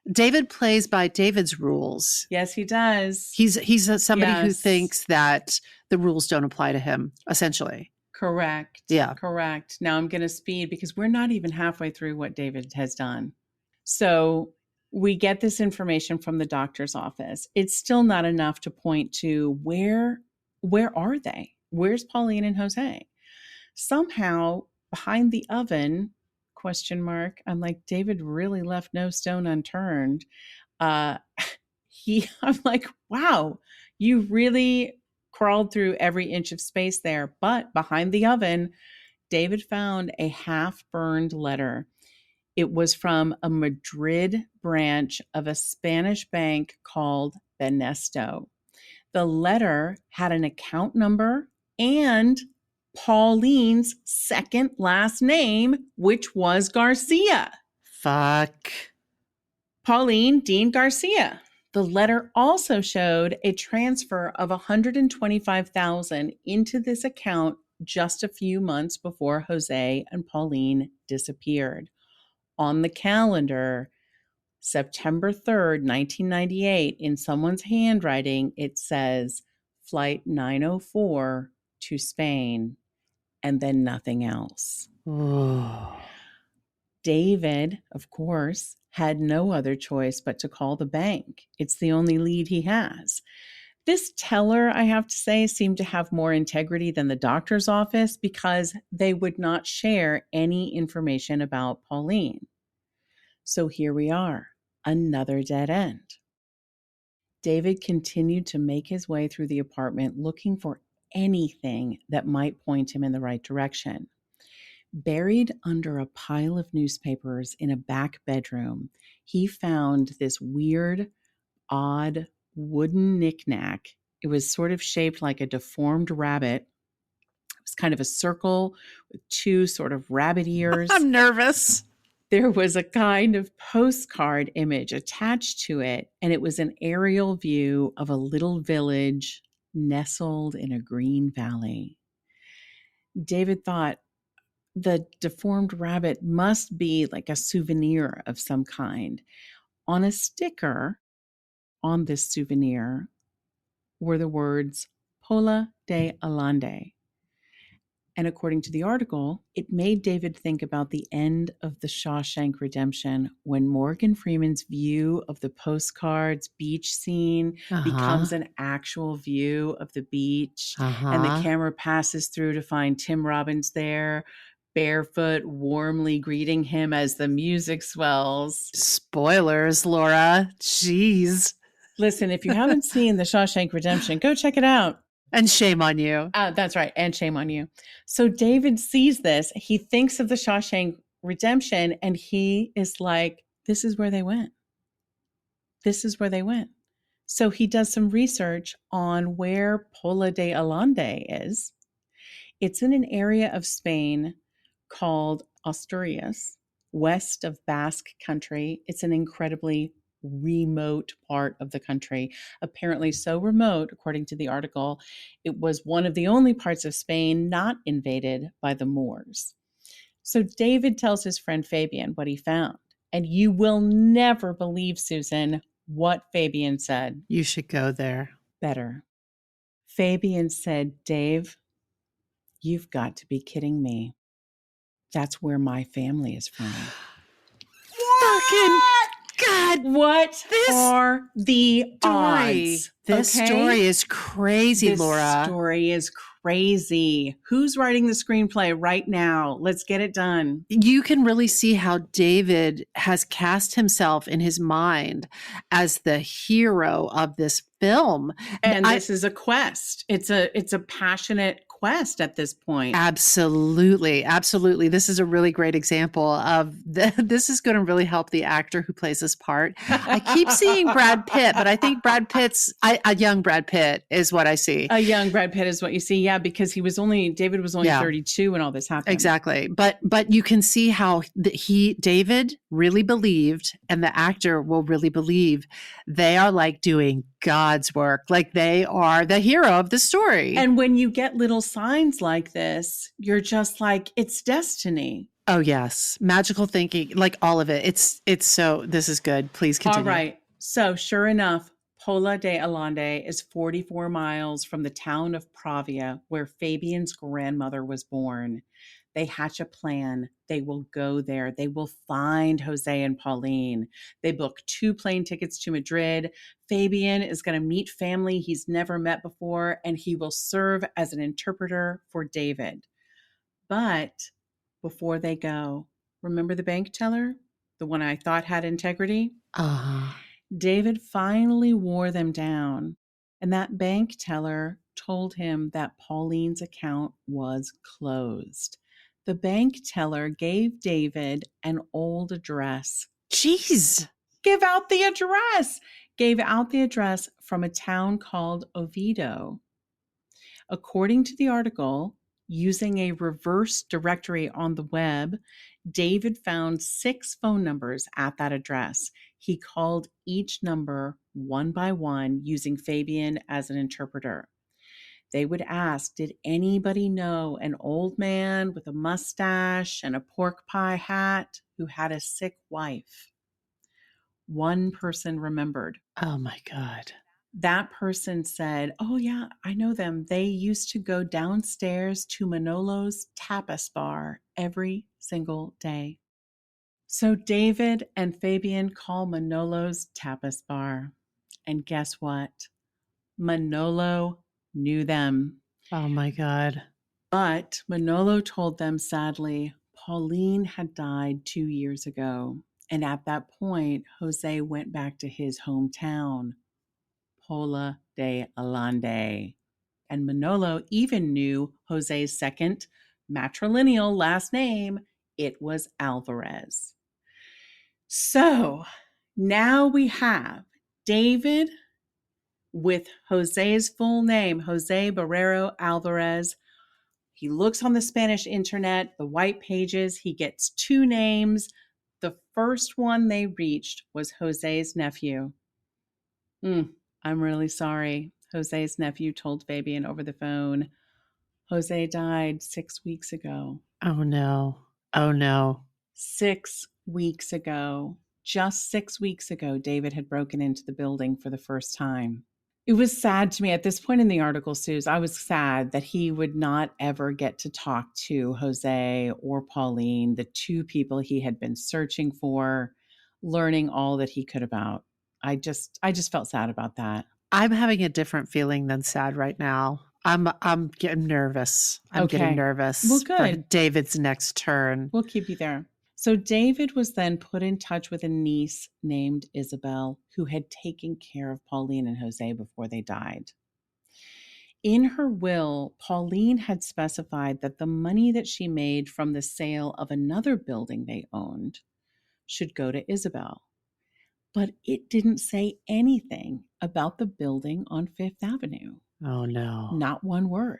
David plays by David's rules. Yes, he does. He's somebody who thinks that the rules don't apply to him, essentially. Correct. Yeah. Correct. Now I'm going to speed because we're not even halfway through what David has done. So we get this information from the doctor's office. It's still not enough to point to where are they? Where's Pauline and Jose? Somehow behind the oven, ? I'm like, David really left no stone unturned. I'm like, wow, you really crawled through every inch of space there. But behind the oven, David found a half-burned letter. It was from a Madrid branch of a Spanish bank called Banesto. The letter had an account number and Pauline's second last name, which was Garcia. Fuck. Pauline Dean Garcia. The letter also showed a transfer of $125,000 into this account just a few months before Jose and Pauline disappeared. On the calendar, September 3rd, 1998, in someone's handwriting, it says Flight 904 to Spain, and then nothing else. David, of course, had no other choice but to call the bank. It's the only lead he has. This teller, I have to say, seemed to have more integrity than the doctor's office because they would not share any information about Pauline. So here we are, another dead end. David continued to make his way through the apartment looking for anything that might point him in the right direction. Buried under a pile of newspapers in a back bedroom, he found this weird, odd wooden knickknack. It was sort of shaped like a deformed rabbit. It was kind of a circle with two sort of rabbit ears. I'm nervous. There was a kind of postcard image attached to it, and it was an aerial view of a little village nestled in a green valley. David thought the deformed rabbit must be like a souvenir of some kind. On a sticker on this souvenir were the words Pola de Allende. And according to the article, it made David think about the end of The Shawshank Redemption when Morgan Freeman's view of the postcard's beach scene becomes an actual view of the beach. And the camera passes through to find Tim Robbins there, barefoot, warmly greeting him as the music swells. Spoilers, Laura. Jeez. Listen, if you haven't seen The Shawshank Redemption, go check it out. And shame on you. That's right. And shame on you. So David sees this. He thinks of The Shawshank Redemption, and he is like, this is where they went. This is where they went. So he does some research on where Pola de Allende is. It's in an area of Spain called Asturias, west of Basque Country. It's an incredibly remote part of the country, apparently so remote, according to the article, it was one of the only parts of Spain not invaded by the Moors. So David tells his friend Fabian what he found, and you will never believe, Susan, what Fabian said. You should go there. Better. Fabian said, Dave, you've got to be kidding me. That's where my family is from. Fucking God, what are the odds? This story is crazy, Laura. This story is crazy. Who's writing the screenplay right now? Let's get it done. You can really see how David has cast himself in his mind as the hero of this film. And this is a quest. It's a passionate quest at this point. Absolutely. Absolutely. This is a really great example of this is going to really help the actor who plays this part. I keep seeing Brad Pitt, but I think Brad Pitt's a young Brad Pitt is what I see. A young Brad Pitt is what you see. Yeah, because David was only 32 when all this happened. Exactly. But you can see how David really believed, and the actor will really believe they are like doing God's work. Like they are the hero of the story. And when you get little signs like this, you're just like, it's destiny. Oh, yes. Magical thinking, like all of it. It's so, this is good. Please continue. All right. So sure enough, Pola de Allende is 44 miles from the town of Pravia, where Fabian's grandmother was born. They hatch a plan. They will go there. They will find Jose and Pauline. They book 2 plane tickets to Madrid. Fabian is going to meet family he's never met before, and he will serve as an interpreter for David. But before they go, remember the bank teller? The one I thought had integrity? David finally wore them down, and that bank teller told him that Pauline's account was closed. The bank teller gave David an old address. Jeez. Gave out the address from a town called Oviedo. According to the article, using a reverse directory on the web, David found 6 phone numbers at that address. He called each number one by one using Fabian as an interpreter. They would ask, did anybody know an old man with a mustache and a pork pie hat who had a sick wife? One person remembered. Oh my God. That person said, oh yeah, I know them. They used to go downstairs to Manolo's tapas bar every single day. So David and Fabian call Manolo's tapas bar. And guess what? Manolo knew them. Oh my God. But Manolo told them, sadly, Pauline had died 2 years ago. And at that point, Jose went back to his hometown, Pola de Allende. and Manolo even knew Jose's second matrilineal last name. It was Alvarez. So now we have David with Jose's full name, Jose Barrero Alvarez. He looks on the Spanish internet, the white pages. He gets two names. The first one they reached was Jose's nephew. I'm really sorry. Jose's nephew told Fabian over the phone, Jose died 6 weeks ago. Oh, no. Oh, no. 6 weeks ago. Just 6 weeks ago, David had broken into the building for the first time. It was sad to me at this point in the article, Suze. I was sad that he would not ever get to talk to Jose or Pauline, the two people he had been searching for, learning all that he could about. I just felt sad about that. I'm having a different feeling than sad right now. I'm getting nervous. I'm getting nervous. Well, good. For David's next turn. We'll keep you there. So David was then put in touch with a niece named Isabel who had taken care of Pauline and Jose before they died. In her will, Pauline had specified that the money that she made from the sale of another building they owned should go to Isabel. But it didn't say anything about the building on Fifth Avenue. Oh, no. Not one word.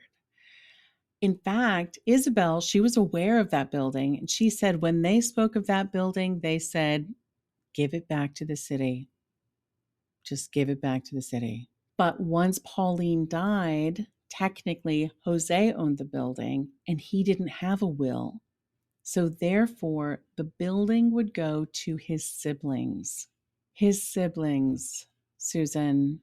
In fact, Isabel, she was aware of that building, and she said when they spoke of that building, they said, give it back to the city. Just give it back to the city. But once Pauline died, technically Jose owned the building, and he didn't have a will. So therefore, the building would go to his siblings. His siblings, Susan.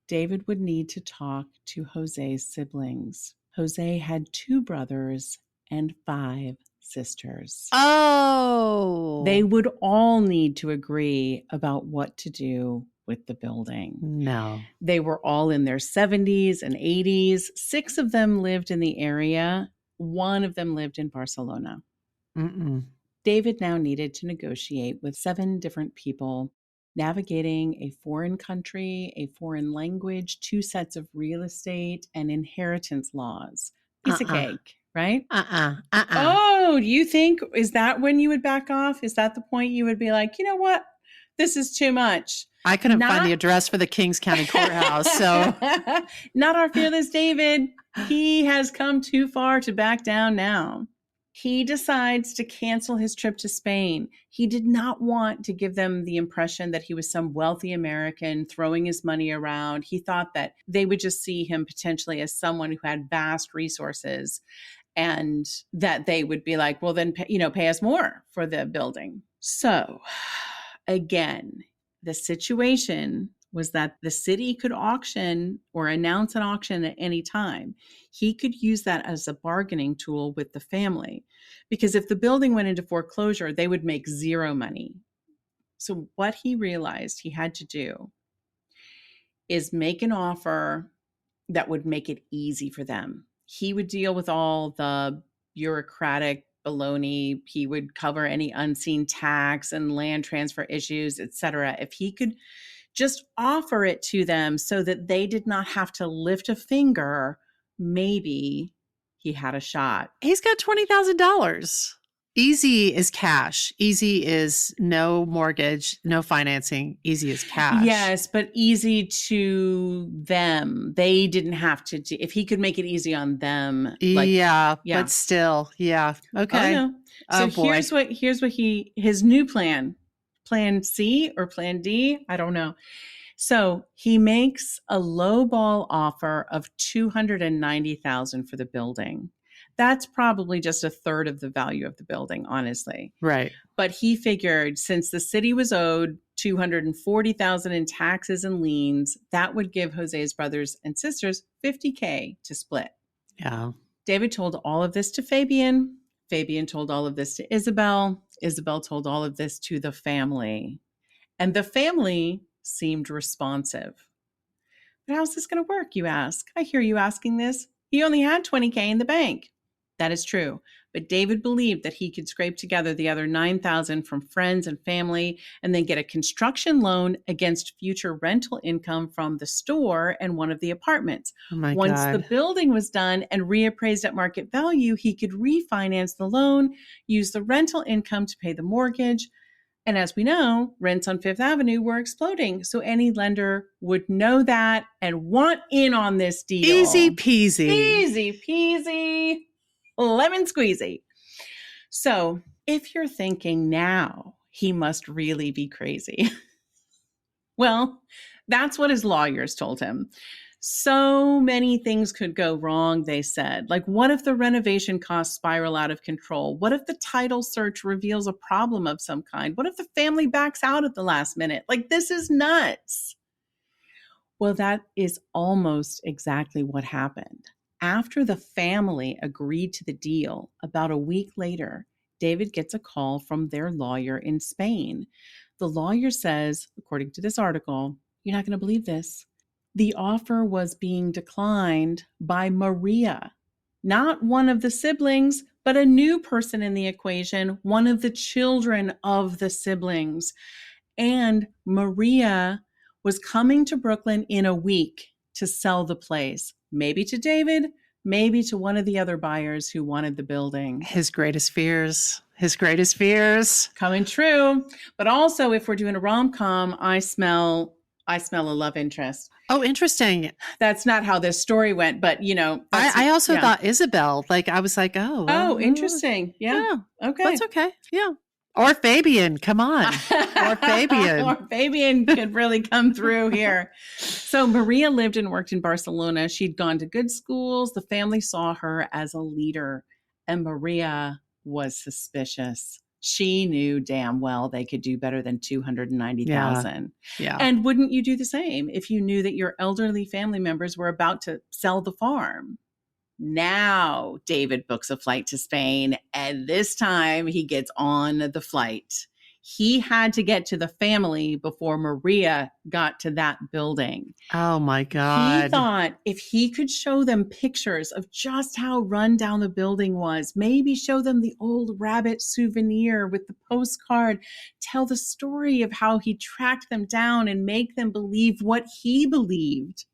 David would need to talk to Jose's siblings. Jose had 2 brothers and 5 sisters. Oh. They would all need to agree about what to do with the building. No. They were all in their 70s and 80s. 6 of them lived in the area. 1 of them lived in Barcelona. David now needed to negotiate with 7 different people, navigating a foreign country, a foreign language, 2 sets of real estate, and inheritance laws. Piece of cake, right? Oh, do you think, is that when you would back off? Is that the point you would be like, you know what? This is too much. I couldn't find the address for the Kings County Courthouse, so. Not our fearless David. He has come too far to back down now. He decides to cancel his trip to Spain. He did not want to give them the impression that he was some wealthy American throwing his money around. He thought that they would just see him potentially as someone who had vast resources and that they would be like, well, then, pay us more for the building. So again, the situation was that the city could auction or announce an auction at any time. He could use that as a bargaining tool with the family, because if the building went into foreclosure, they would make 0 money. So what he realized he had to do is make an offer that would make it easy for them. He would deal with all the bureaucratic baloney. He would cover any unseen tax and land transfer issues, etc. If he could just offer it to them so that they did not have to lift a finger, maybe he had a shot. He's got $20,000. Easy is cash. Easy is no mortgage, no financing. Easy is cash. Yes, but easy to them. They didn't have to do, if he could make it easy on them. Yeah, but still, yeah. Okay. Oh, no. So here's what his new plan C or plan D, I don't know. So he makes a lowball offer of $290,000 for the building. That's probably just a third of the value of the building, honestly. Right. But he figured since the city was owed $240,000 in taxes and liens, that would give Jose's brothers and sisters $50K to split. Yeah. David told all of this to Fabian. Fabian told all of this to Isabel. Isabel told all of this to the family. And the family seemed responsive. But how's this going to work, you ask? I hear you asking this. He only had $20K in the bank. That is true. But David believed that he could scrape together the other $9,000 from friends and family and then get a construction loan against future rental income from the store and one of the apartments. Oh my Once the God. building was done and reappraised at market value, he could refinance the loan, use the rental income to pay the mortgage. And as we know, rents on Fifth Avenue were exploding. So any lender would know that and want in on this deal. Easy peasy. Easy peasy. Lemon squeezy. So if you're thinking now, he must really be crazy. Well, that's what his lawyers told him. So many things could go wrong, they said. Like, what if the renovation costs spiral out of control? What if the title search reveals a problem of some kind? What if the family backs out at the last minute? Like, this is nuts. Well, that is almost exactly what happened. After the family agreed to the deal, about a week later, David gets a call from their lawyer in Spain. The lawyer says, according to this article, you're not going to believe this, the offer was being declined by Maria, not one of the siblings, but a new person in the equation, one of the children of the siblings. And Maria was coming to Brooklyn in a week to sell the place, maybe to David, maybe to one of the other buyers who wanted the building. His greatest fears. His greatest fears. Coming true. But also, if we're doing a rom-com, I smell a love interest. Oh, interesting. That's not how this story went, but I also thought Isabel. Like, I was like, oh, interesting. Yeah. Okay. That's okay. Yeah. Or Fabian. Come on. Or Fabian. Or Fabian could really come through here. So Maria lived and worked in Barcelona. She'd gone to good schools. The family saw her as a leader, and Maria was suspicious. She knew damn well they could do better than $290,000. Yeah. And wouldn't you do the same if you knew that your elderly family members were about to sell the farm? Now David books a flight to Spain, and this time he gets on the flight. He had to get to the family before Maria got to that building. Oh my God. He thought if he could show them pictures of just how run down the building was, maybe show them the old rabbit souvenir with the postcard, tell the story of how he tracked them down and make them believe what he believed,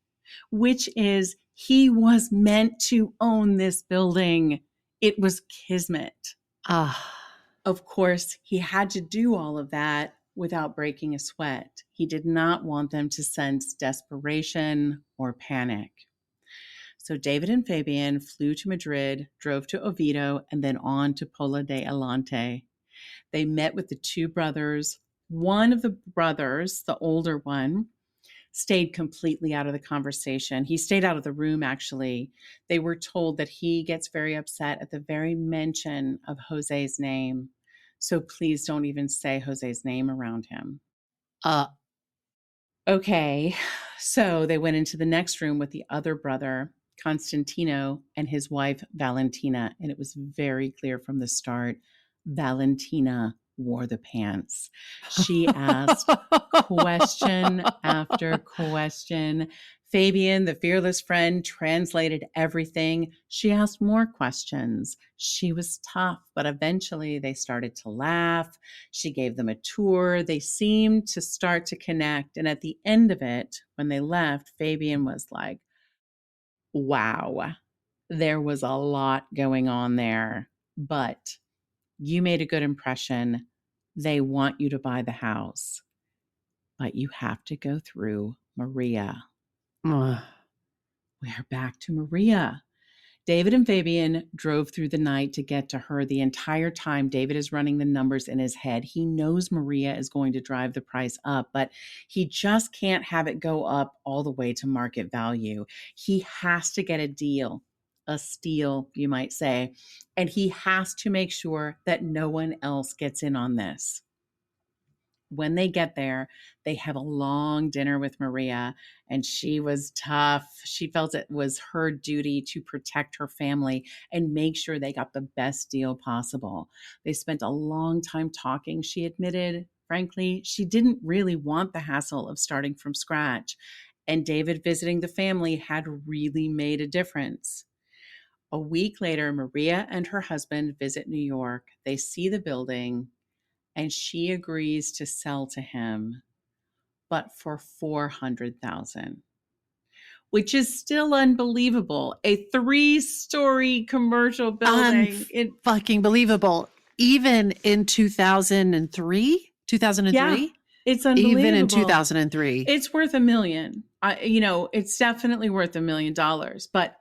which is he was meant to own this building. It was kismet. Of course, he had to do all of that without breaking a sweat. He did not want them to sense desperation or panic. So David and Fabian flew to Madrid, drove to Oviedo, and then on to Pola de Alante. They met with the two brothers. One of the brothers, the older one, stayed completely out of the conversation. He stayed out of the room, actually. They were told that he gets very upset at the very mention of Jose's name. So please don't even say Jose's name around him. Okay, so they went into the next room with the other brother, Constantino, and his wife, Valentina. And it was very clear from the start, Valentina wore the pants. She asked question after question. Fabian, the fearless friend, translated everything. She asked more questions. She was tough, but eventually they started to laugh. She gave them a tour. They seemed to start to connect. And at the end of it, when they left, Fabian was like, wow, there was a lot going on there, but you made a good impression. They want you to buy the house, but you have to go through Maria. We're back to Maria. David and Fabian drove through the night to get to her. The entire time, David is running the numbers in his head. He knows Maria is going to drive the price up, but he just can't have it go up all the way to market value. He has to get a deal, a steal, you might say, and he has to make sure that no one else gets in on this. When they get there, they have a long dinner with Maria, and she was tough. She felt it was her duty to protect her family and make sure they got the best deal possible. They spent a long time talking. She admitted, frankly, she didn't really want the hassle of starting from scratch, and David visiting the family had really made a difference. A week later, Maria and her husband visit New York. They see the building, and she agrees to sell to him, but for $400,000, which is still unbelievable. A 3-story commercial building. Fucking believable. Even in 2003? 2003? Yeah, it's unbelievable. Even in 2003. It's worth $1 million. It's definitely worth $1 million. But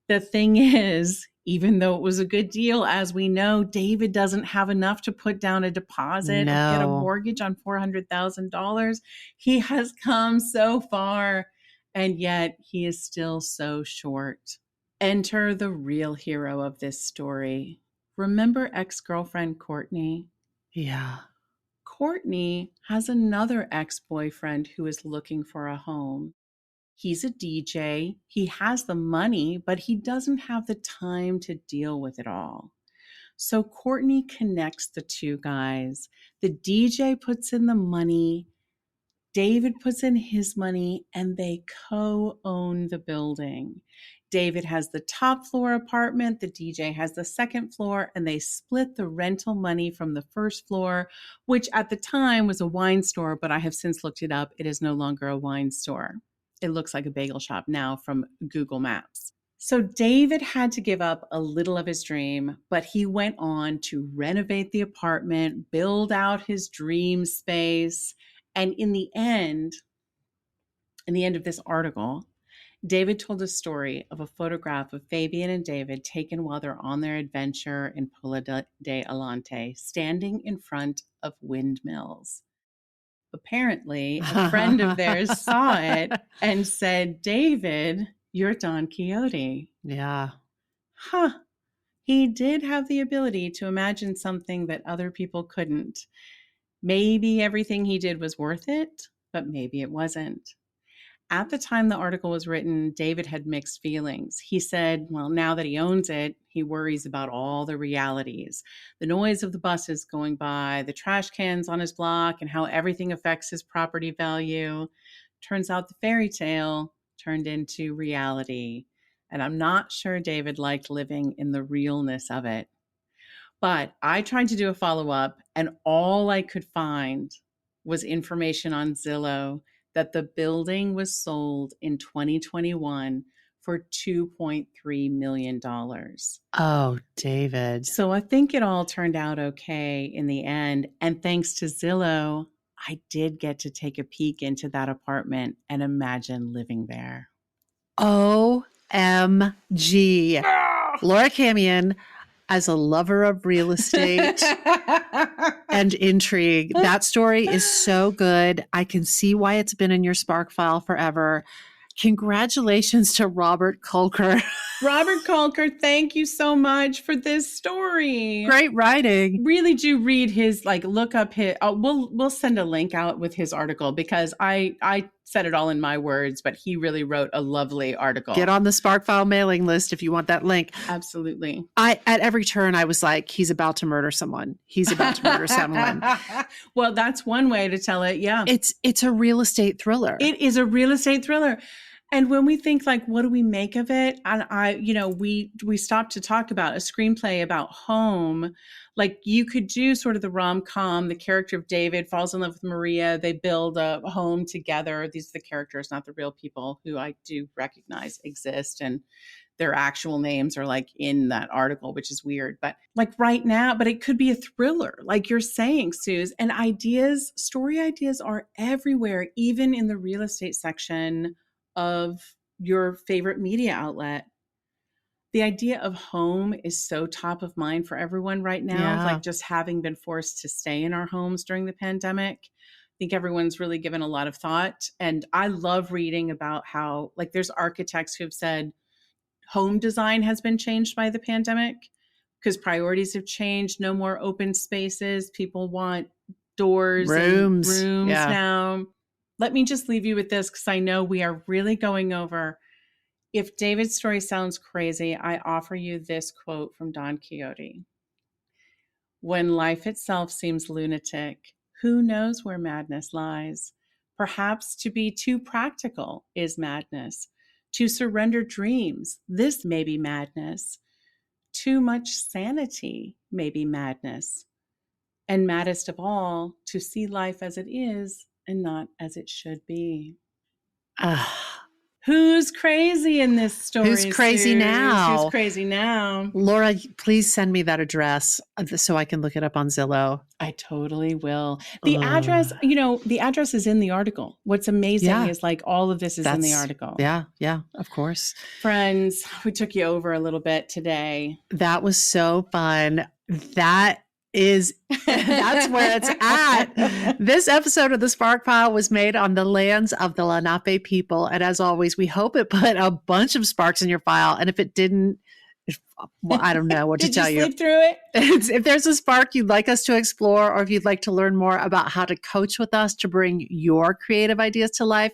the thing is, even though it was a good deal, as we know, David doesn't have enough to put down a deposit or get a mortgage on $400,000. He has come so far, and yet he is still so short. Enter the real hero of this story. Remember ex-girlfriend Courtney? Yeah. Courtney has another ex-boyfriend who is looking for a home. He's a DJ. He has the money, but he doesn't have the time to deal with it all. So Courtney connects the two guys. The DJ puts in the money, David puts in his money, and they co-own the building. David has the top floor apartment, the DJ has the second floor, and they split the rental money from the first floor, which at the time was a wine store, but I have since looked it up. It is no longer a wine store. It looks like a bagel shop now from Google Maps. So David had to give up a little of his dream, but he went on to renovate the apartment, build out his dream space. And in the end of this article, David told a story of a photograph of Fabian and David taken while they're on their adventure in Pola de Alante, standing in front of windmills. Apparently, a friend of theirs saw it and said, "David, you're Don Quixote." Yeah. Huh. He did have the ability to imagine something that other people couldn't. Maybe everything he did was worth it, but maybe it wasn't. At the time the article was written, David had mixed feelings. He said, well, now that he owns it, he worries about all the realities. The noise of the buses going by, the trash cans on his block, and how everything affects his property value. Turns out the fairy tale turned into reality. And I'm not sure David liked living in the realness of it. But I tried to do a follow-up, and all I could find was information on Zillow that the building was sold in 2021 for $2.3 million. Oh, David. So I think it all turned out okay in the end. And thanks to Zillow, I did get to take a peek into that apartment and imagine living there. OMG. Laura Camion, as a lover of real estate and intrigue, that story is so good. I can see why it's been in your Spark file forever. Congratulations to Robert Kulker. Robert Kulker, thank you so much for this story. Great writing. Really do read his, look up his, we'll send a link out with his article because I said it all in my words, but he really wrote a lovely article. Get on the Spark file mailing list if you want that link. Absolutely. At every turn, I was like, he's about to murder someone. He's about to murder someone. Well, that's one way to tell it. Yeah. It's a real estate thriller. It is a real estate thriller. And when we think what do we make of it? And we stopped to talk about a screenplay about home. You could do sort of the rom-com, the character of David falls in love with Maria. They build a home together. These are the characters, not the real people who I do recognize exist. And their actual names are in that article, which is weird. But right now, but it could be a thriller, like you're saying, Suze. And story ideas are everywhere, even in the real estate section of your favorite media outlet. The idea of home is so top of mind for everyone right now, just having been forced to stay in our homes during the pandemic. I think everyone's really given a lot of thought. And I love reading about how there's architects who have said home design has been changed by the pandemic because priorities have changed. No more open spaces. People want doors, rooms now. Let me just leave you with this because I know we are really going over. If David's story sounds crazy, I offer you this quote from Don Quixote. When life itself seems lunatic, who knows where madness lies? Perhaps to be too practical is madness. To surrender dreams, this may be madness. Too much sanity may be madness. And maddest of all, to see life as it is and not as it should be. Who's crazy in this story? Who's crazy Suze? now? Who's crazy now? Laura, please send me that address so I can look it up on Zillow. I totally will. The address, the address is in the article. What's amazing is like all of this is in the article. Yeah, of course. Friends, we took you over a little bit today. That was so fun. That's where it's at. This episode of the Spark File was made on the lands of the Lenape people. And as always, we hope it put a bunch of sparks in your file. And if it didn't, well, I don't know what to tell you. Did you sleep through it? If there's a spark you'd like us to explore, or if you'd like to learn more about how to coach with us to bring your creative ideas to life,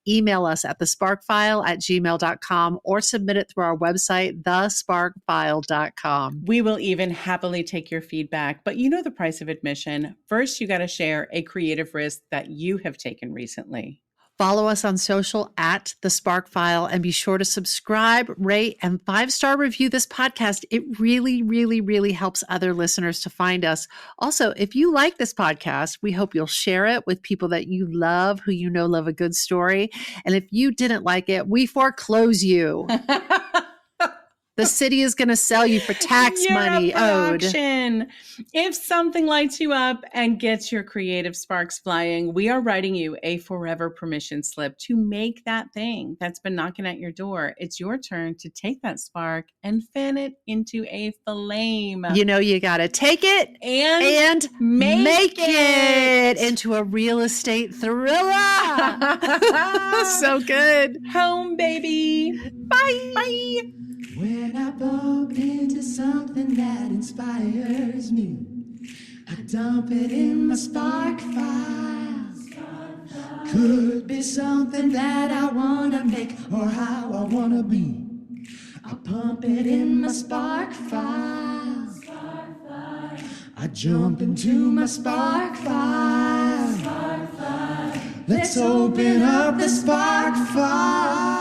email us at thesparkfile@gmail.com or submit it through our website, thesparkfile.com. We will even happily take your feedback, but you know the price of admission. First, you got to share a creative risk that you have taken recently. Follow us on social at The Spark File, and be sure to subscribe, rate, and 5-star review this podcast. It really, really, really helps other listeners to find us. Also, if you like this podcast, we hope you'll share it with people that you love, who you know love a good story. And if you didn't like it, we foreclose you. The city is going to sell you for tax money owed. If something lights you up and gets your creative sparks flying, we are writing you a forever permission slip to make that thing that's been knocking at your door. It's your turn to take that spark and fan it into a flame. You know, you got to take it and make it into a real estate thriller. So good. Home, baby. Bye. Bye. When I bump into something that inspires me, I dump it in my spark file. Could be something that I want to make or how I want to be. I pump it in my spark file. I jump into my spark file. Let's open up the spark file.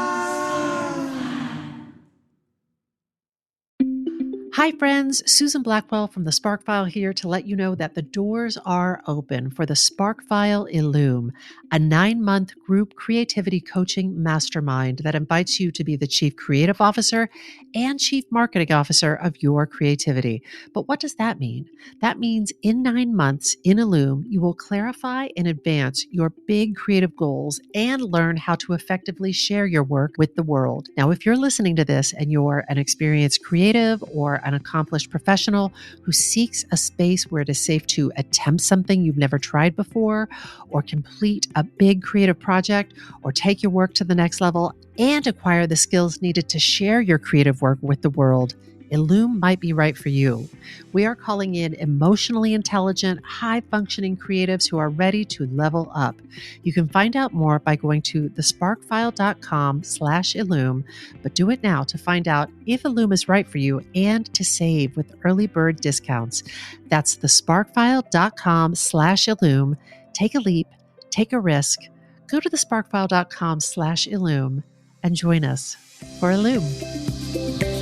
Hi, friends. Susan Blackwell from the Spark File here to let you know that the doors are open for the Spark File Illume, a 9-month group creativity coaching mastermind that invites you to be the chief creative officer and chief marketing officer of your creativity. But what does that mean? That means in 9 months in Illume, you will clarify and advance your big creative goals and learn how to effectively share your work with the world. Now, if you're listening to this and you're an experienced creative or an accomplished professional who seeks a space where it is safe to attempt something you've never tried before, or complete a big creative project, or take your work to the next level and acquire the skills needed to share your creative work with the world, Illume might be right for you. We are calling in emotionally intelligent, high-functioning creatives who are ready to level up. You can find out more by going to thesparkfile.com/Illume, but do it now to find out if Illume is right for you and to save with early bird discounts. That's thesparkfile.com/Illume. Take a leap, take a risk. Go to thesparkfile.com/Illume and join us for Illume.